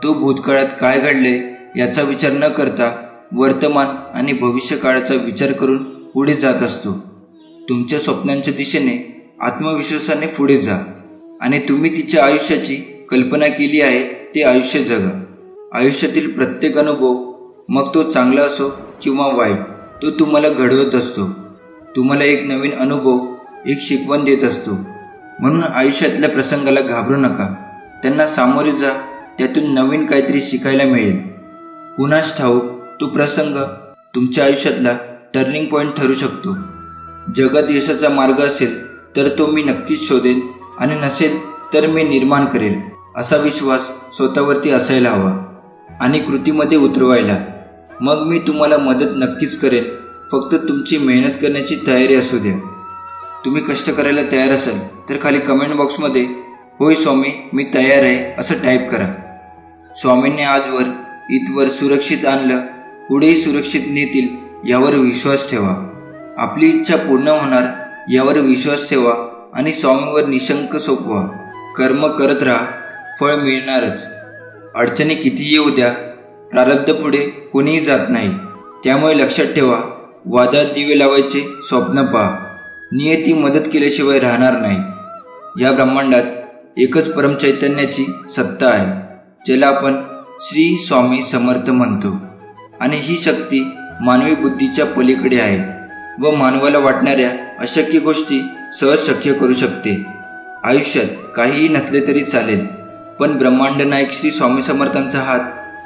तो भूतकाळात काय घडले याचा विचार न करता वर्तमान आणि भविष्यकाळाचा विचार करून पुढे जात असतो. तुमच्या स्वप्नांच्या दिशेने आत्मविश्वासाने पुढे जा आणि तुम्ही तिच्या आयुष्याची कल्पना केली आहे ते आयुष्य जगा. आयुष्यातील प्रत्येक अनुभव, मग तो चांगला असो किंवा वाईट, तो तुम्हाला घडवत असतो. तुम्हाला एक नवीन अनुभव, एक शिकवण देत असतो. म्हणून आयुष्यातल्या प्रसंगाला घाबरू नका, त्यांना सामोरे जा. त्यातून नवीन काहीतरी शिकायला मिळेल. कुणास ठाऊक तो प्रसंग तुमच्या आयुष्यातला टर्निंग पॉइंट ठरू शकतो. जगात यशाचा मार्ग असेल तर तो मी नक्कीच शोधेन आणि नसेल तर मी निर्माण करेल, असा विश्वास स्वतःवरती असायला हवा आणि कृतीमध्ये उतरवायला. मग मी तुम्हाला मदत नक्कीच करेन. फक्त तुमची मेहनत करण्याची तयारी असू द्या. तुम्ही कष्ट करायला तयार असाल तर खाली कमेंट बॉक्समध्ये होय स्वामी मी तयार आहे असं टाईप करा. स्वामींनी आजवर इथवर सुरक्षित आणलं, पुढेही सुरक्षित नेतील यावर विश्वास ठेवा. आपली इच्छा पूर्ण होणार यावर विश्वास ठेवा आणि स्वामींवर निशंक सोपवा. कर्म करत राहा, फळ मिळणारच. अडचणी किती येऊ द्या, प्रारब्ध पुढे कोणीही जात नाही. त्यामुळे लक्षात ठेवा, वादात दिवे लावायचे स्वप्न पहा. नियती मदत केल्याशिवाय राहणार नाही. या ब्रह्मांडात एकच परमचैतन्याची सत्ता आहे, ज्याला आपण श्री स्वामी समर्थ म्हणतो. आणि ही शक्ती मानवी बुद्धीच्या पलीकडे आहे व मानवाला वाटणाऱ्या अशक्य गोष्टी सहज शक्य करू शकते. आयुष्यात काहीही नसले तरी चालेल, पण ब्रह्मांड नायक श्री स्वामी समर्थांचा हात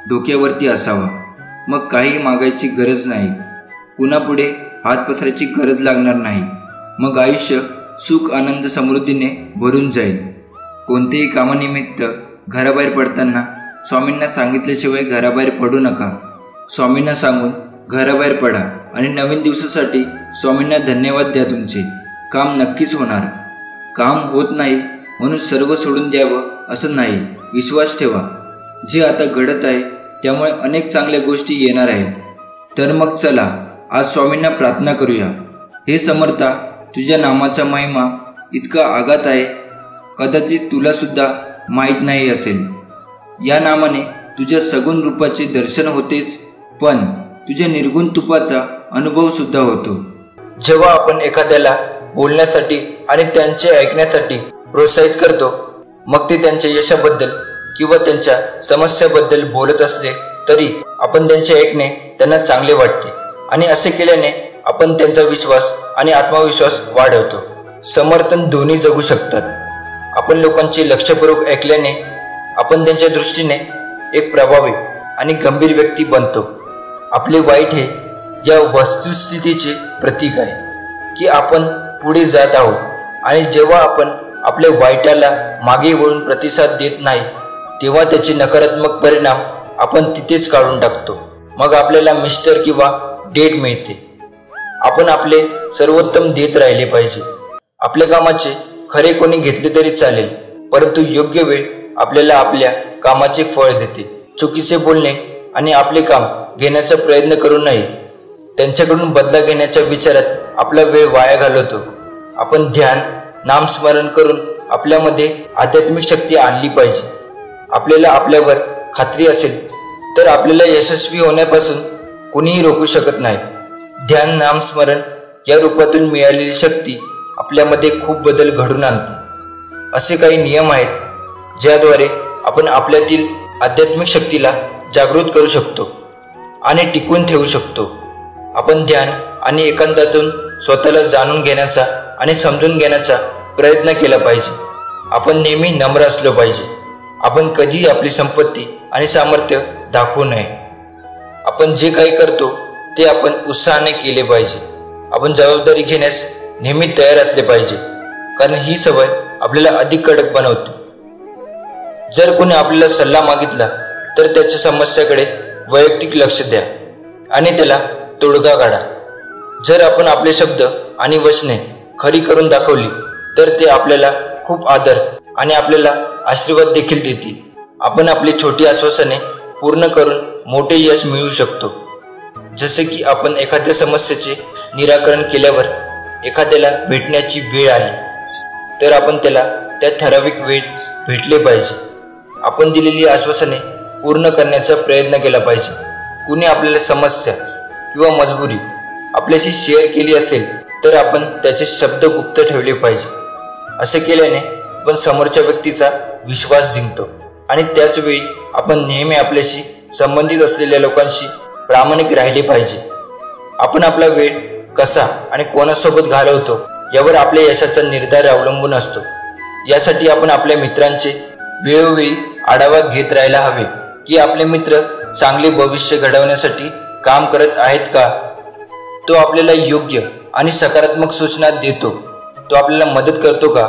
डोक्यावरती असावा. मग काही मागायची गरज नाही, कुणापुढे हात पसरायची गरज लागणार नाही. मग आयुष्य सुख आनंद समृद्धीने भरून जाईल. कोणतेही कामानिमित्त घराबाहेर पडताना स्वामींना सांगितल्याशिवाय घराबाहेर पडू नका. स्वामींना सांगून घराबाहेर पडा आणि नवीन दिवसासाठी स्वामींना धन्यवाद द्या. तुमचे काम नक्कीच होणार. काम होत नाही म्हणून सर्व सोडून द्यावं असं नाही. विश्वास ठेवा, जे आता घडत आहे त्यामुळे अनेक चांगल्या गोष्टी येणार आहेत. तर मग चला आज स्वामींना प्रार्थना करूया. हे समर्था, तुझ्या नामाचा महिमा इतका आगात आहे, कदाचित तुला सुद्धा माहीत नाही असेल. या नामाने तुझ्या सगुण रूपाचे दर्शन होतेच, पण तुझ्या निर्गुण तुपाचा अनुभव सुद्धा होतो. जेव्हा आपण एखाद्याला बोलण्यासाठी आणि त्यांचे ऐकण्यासाठी प्रोत्साहित करतो, मग ते त्यांच्या यशाबद्दल किंवा त्यांच्या समस्याबद्दल बोलत असले तरी आपण त्यांचे ऐकणे त्यांना चांगले वाटते आणि असे केल्याने आपण त्यांचा विश्वास आणि आत्मविश्वास वाढवतो. समर्थन दोन्ही जगू शकतात. आपण लोकांचे लक्षपूर्वक ऐकल्याने आपण त्यांच्या दृष्टीने एक प्रभावी आणि गंभीर व्यक्ती बनतो. आपले वाईट हे या वस्तुस्थितीचे प्रतीक आहे की आपण पुढे जात आहोत आणि जेव्हा आपण आपल्या वाईटाला मागे वळून प्रतिसाद देत नाही तेव्हा त्याचे नकारात्मक परिणाम आपण तिथेच काढून टाकतो. मग आपल्याला मिस्टर किंवा डेट मिळते. आपण आपले सर्वोत्तम देत राहिले पाहिजे. आपल्या कामाचे खरे कोणी घेतले तरी चालेल, परंतु योग्य वेळ आपल्याला आपल्या कामाचे फळ देते. चुकीचे बोलणे आणि आपले काम घेण्याचा प्रयत्न करू नये. त्यांच्याकडून बदला घेण्याच्या विचारात आपला वेळ वाया घालवतो. आपण ध्यान, नामस्मरण करून आपल्यामध्ये आध्यात्मिक शक्ती आणली पाहिजे. आपल्याला आपल्यावर खात्री असेल तर आपल्याला यशस्वी होण्यापासून कोणीही रोखू शकत नाही. ध्यान, नामस्मरण या रूपातून मिळालेली शक्ती आपल्यामध्ये खूप बदल घडून आणते. असे काही नियम आहेत ज्याद्वारे आपण आपल्यातील आध्यात्मिक शक्तीला जागृत करू शकतो आणि टिकवून ठेवू शकतो. आपण ध्यान आणि एकांतातून स्वतःला जाणून घेण्याचा आणि समजून घेण्याचा प्रयत्न केला पाहिजे. आपण नेहमी नम्र असलो पाहिजे. आपण कधीही आपली संपत्ती आणि सामर्थ्य दाखवू नये. आपण जे काही करतो ते आपण उत्साहाने केले पाहिजे. आपण जबाबदारी घेण्यास नेहमी तयार असले पाहिजे, कारण ही सवय आपल्याला अधिक कडक बनवते. जर कोणी आपल्याला सल्ला मागितला तर त्याच्या समस्याकडे वैयक्तिक लक्ष द्या आणि त्याला तोडगा काढा. जर आपण आपले शब्द आणि वचने खरी करून दाखवली तर ते आपल्याला खूप आदर आणि आपल्याला आशीर्वाद देखील देतील. आपण आपली छोटी आश्वासने पूर्ण करून मोठे यश मिळवू शकतो. जसे की आपण एखाद्या समस्येचे निराकरण केल्यावर एखाद्याला भेटण्याची वेळ आली तर आपण त्याला त्या ठराविक वेळ भेटले पाहिजे. आपण दिलेली आश्वासने पूर्ण करण्याचा प्रयत्न केला पाहिजे. कुणी आपल्याला समस्या किंवा मजबुरी आपल्याशी शेअर केली असेल तर आपण त्याचे शब्द गुप्त ठेवले पाहिजे. असे केल्याने आपण समोरच्या व्यक्तीचा विश्वास जिंकतो आणि त्याच वेळी आपण नेहमी आपल्याशी संबंधित असलेल्या लोकांशी प्रामाणिक राहिले पाहिजे. आपण आपला वेळ कसा आणि कोणासोबत घालवतो यावर आपल्या यशाचा निर्धार अवलंबून असतो. यासाठी आपण आपल्या मित्रांचे वेळोवेळी आढावा घेत राहायला हवे की आपले मित्र चांगले भविष्य घडवण्यासाठी काम करत आहेत का. तो आपल्याला योग्य आणि सकारात्मक सूचना देतो. तो आपल्याला मदत करतो का.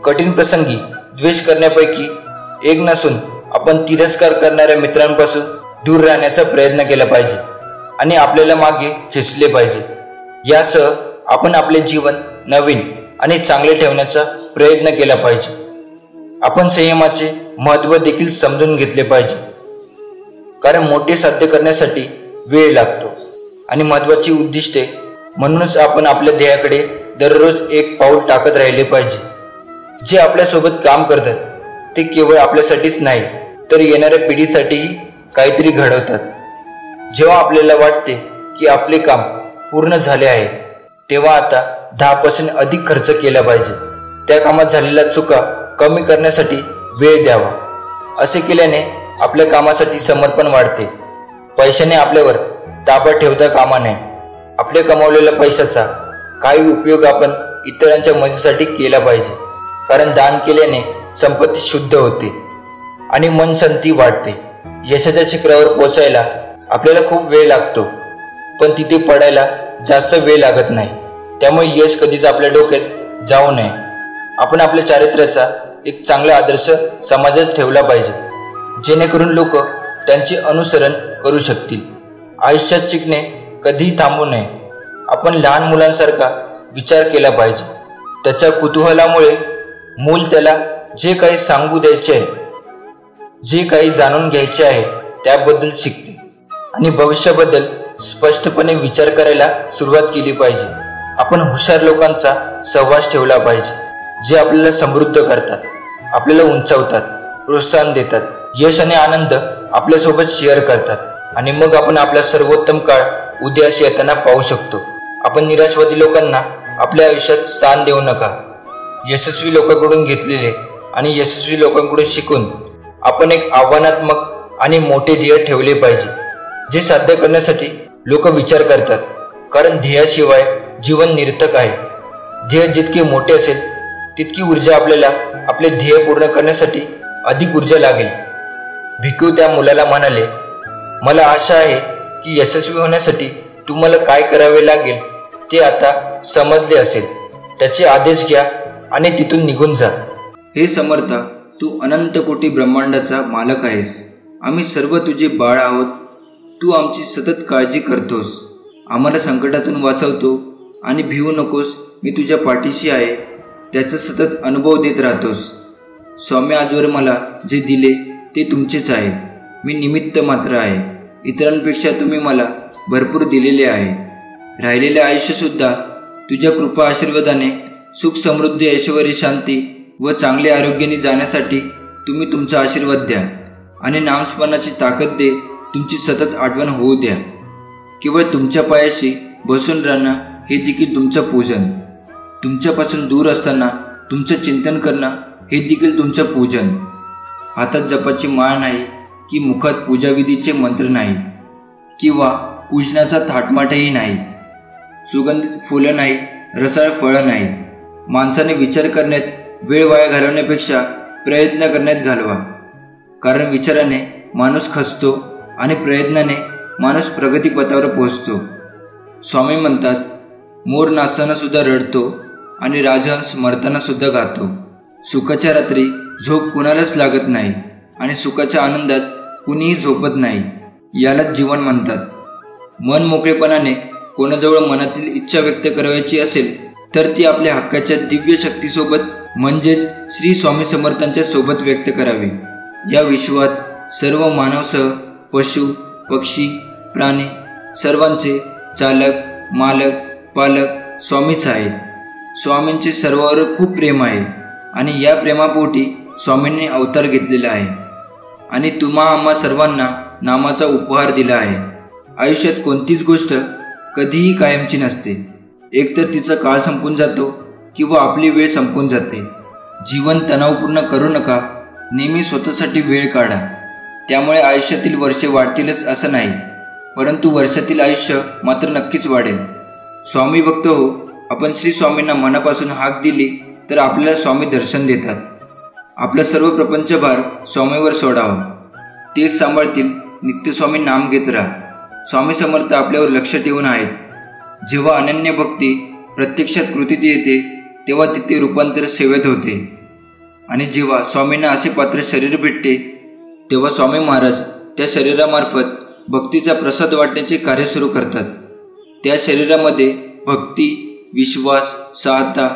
कठीण प्रसंगी द्वेष करण्यापैकी एक नसून आपण तिरस्कार करणाऱ्या मित्रांपासून दूर राहण्याचा प्रयत्न केला पाहिजे आणि आपल्याला मागे खेचले पाहिजे. यासह आपण आपले जीवन नवीन आणि चांगले ठेवण्याचा प्रयत्न केला पाहिजे. आपण संयमाचे महत्त्व देखील समजून घेतले पाहिजे, कारण मोठे साध्य करण्यासाठी वेळ लागतो आणि महत्त्वाची उद्दिष्टे. म्हणूनच आपण आपल्या ध्येयाकडे दररोज एक पाऊल टाकत राहिले पाहिजे. जे आपल्यासोबत काम करतात ते केवळ आपल्यासाठीच नाही तर येणाऱ्या पिढीसाठीही काहीतरी घडवतात. जेव्हा आपल्याला वाटते की आपले काम पूर्ण झाले आहे तेव्हा आता 10% अधिक खर्च केला पाहिजे. त्या कामात झालेल्या चुका कमी करण्यासाठी वेळ द्यावा. असे केल्याने आपल्या कामासाठी समर्पण वाढते. पैशाने आपल्यावर ताबा ठेवता कामा नये. आपल्या कमावलेल्या पैशाचा काही उपयोग आपण इतरांच्या मदतीसाठी केला पाहिजे, कारण दान केल्याने संपत्ती शुद्ध होते आणि मन शांती वाढते. यशाच्या शिखरावर पोचायला आपल्याला खूप वेळ लागतो, पण तिथे पडायला जास्त वेळ लागत नाही. त्यामुळे यश कधीच आपल्या डोक्यात जाऊ नये. आपण आपल्या चारित्र्याचा एक चांगला आदर्श समाजात ठेवला पाहिजे, जेणेकरून लोक त्यांचे अनुसरण करू शकतील. आयुष्यात शिकणे कधीही थांबू नये. आपण लहान मुलांसारखा विचार केला पाहिजे. त्याच्या कुतूहलामुळे मूल त्याला जे काही सांगू द्यायचे आहे, जे काही जाणून घ्यायचे आहे त्याबद्दल शिकते आणि भविष्याबद्दल स्पष्टपणे विचार करायला सुरुवात केली पाहिजे. आपण हुशार लोकांचा सहवास ठेवला पाहिजे, जे आपल्याला समृद्ध करतात, आपल्याला उंचावतात, प्रोत्साहन देतात, यश आणि आनंद आपल्यासोबत शेअर करतात आणि मग आपण आपला सर्वोत्तम काळ उद्यास येताना पाहू शकतो. आपण निराशवादी लोकांना आपल्या आयुष्यात स्थान देऊ नका. यशस्वी लोकांकडून घेतलेले आणि यशस्वी लोकांकडून शिकून आपण एक आव्हानात्मक आणि मोठे ध्येय ठेवले पाहिजे, जे साध्य करण्यासाठी लोक विचार करतात, कारण ध्येयाशिवाय जीवन निरर्थक आहे. ध्येय जितके मोठे असेल तितकी ऊर्जा आपल्याला आपले ध्येय पूर्ण करण्यासाठी अधिक ऊर्जा लागेल. भिकू त्या मुलाला म्हणाले, मला आशा आहे की यशस्वी होण्यासाठी तुम्हाला काय करावे लागेल ते आता समजले असेल. त्याचे आदेश घ्या आणि तिथून निघून जा. हे समर्था, तू अनंत कोटी ब्रह्मांडाचा मालक आहेस. आम्ही सर्व तुझे बाळ आहोत. तू आमची सतत काळजी करतोस, आम्हाला संकटातून वाचवतो आणि भिवू नकोस, मी तुझ्या पाठीशी आहे, त्याचा सतत अनुभव देत राहतोस. स्वामी, आजवर मला जे दिले ते तुमचेच आहे. मी निमित्त मात्र आहे. इतरांपेक्षा तुम्ही मला भरपूर दिलेले आहे. राहिलेले आयुष्यसुद्धा तुझ्या कृपा आशीर्वादाने सुख, समृद्धी, ऐश्वर, शांती व चांगले आरोग्याने जाण्यासाठी तुम्ही तुमचा आशीर्वाद द्या आणि नामस्मरणाची ताकद दे. तुमची सतत आठवण होऊ द्या. केवळ तुमच्या पायाशी बसून राहणं हे देखील तुमचं पूजन. तुमच्यापासून दूर असताना तुमचं चिंतन करणं हे देखील तुमचं पूजन. हातात जपाची माळ नाही की मुखात पूजाविधीचे मंत्र नाही किंवा पूजनाचा थाटमाटही नाही. सुगंधित फुलं नाही, रसाळ फळं नाही. माणसाने विचार करण्यात वेळ वाया घालवण्यापेक्षा प्रयत्न करण्यात घालवा, कारण विचाराने माणूस खचतो आणि प्रयत्नाने माणूस प्रगतीपथावर पोहोचतो. स्वामी म्हणतात, मोर नाचताना सुद्धा रडतो आणि राजहंस मरताना सुद्धा गातो. सुखाच्या रात्री झोप कुणालाच लागत नाही आणि सुखाच्या आनंदात कुणीही झोपत नाही. यालाच जीवन म्हणतात. मन मोकळेपणाने कोणाजवळ मनातील इच्छा व्यक्त करायची असेल तर ती आपल्या हक्काच्या दिव्य शक्तीसोबत म्हणजेच श्री स्वामी समर्थांच्या सोबत व्यक्त करावी. या विश्वात सर्व मानवसह पशु, पक्षी, प्राणी सर्वांचे चालक, मालक, पालक स्वामीच आहेत. स्वामींचे सर्वांवर खूप प्रेम आहे आणि या प्रेमापोटी स्वामींनी अवतार घेतलेला आहे आणि तुम्हा आम्हा सर्वांना नामाचा उपहार दिला आहे. आयुष्यात कोणतीच गोष्ट कधीही कायमची नसते. एकतर तिचा काळ संपून जातो किंवा आपली वेळ संपून जाते. जीवन तणावपूर्ण करू नका, नेहमी स्वतःसाठी वेळ काढा. त्यामुळे आयुष्यातील वर्षे वाढतीलच असं नाही, परंतु वर्षातील आयुष्य मात्र नक्कीच वाढेल. स्वामी भक्त हो, आपण श्री स्वामींना मनापासून हाक दिली तर आपल्याला स्वामी दर्शन देतात. आपला सर्व प्रपंचभार स्वामीवर सोडावा, तेच सांभाळतील. नित्यस्वामी नाम घेत राहा. स्वामी समर्थ आपल्यावर लक्ष ठेवून आहेत. जेव्हा अनन्य भक्ती प्रत्यक्षात कृतीत येते तेव्हा तिथे रूपांतर सेवेत होते आणि जेव्हा स्वामींना असे पात्र शरीर भेटते तेव्हा स्वामी महाराज त्या शरीरामार्फत भक्तीचा प्रसाद वाटण्याचे कार्य सुरू करतात. त्या शरीरामध्ये भक्ती, विश्वास, सहायता,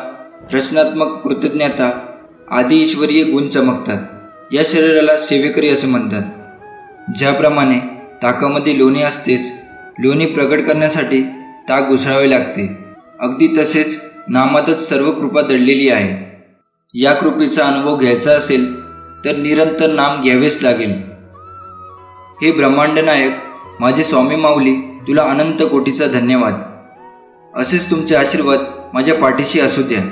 रचनात्मक कृतज्ञता आदी ईश्वरीय गुण चमकतात. या शरीराला सेवेकरी असे म्हणतात. ज्याप्रमाणे ताकामध्ये लोणी असतेच, लोणी प्रगट करण्यासाठी ताक उसळावे लागते, अगदी तसेच नामातच सर्व कृपा दडलेली आहे. या कृपेचा अनुभव घ्यायचा असेल तर निरंतर नाम घ्यावेच लागेल. हे ब्रह्मांड नायक, माझे स्वामी माऊली, तुला अनंत कोटीचा धन्यवाद. असेच तुमचे आशीर्वाद माझ्या पाठीशी असू द्या.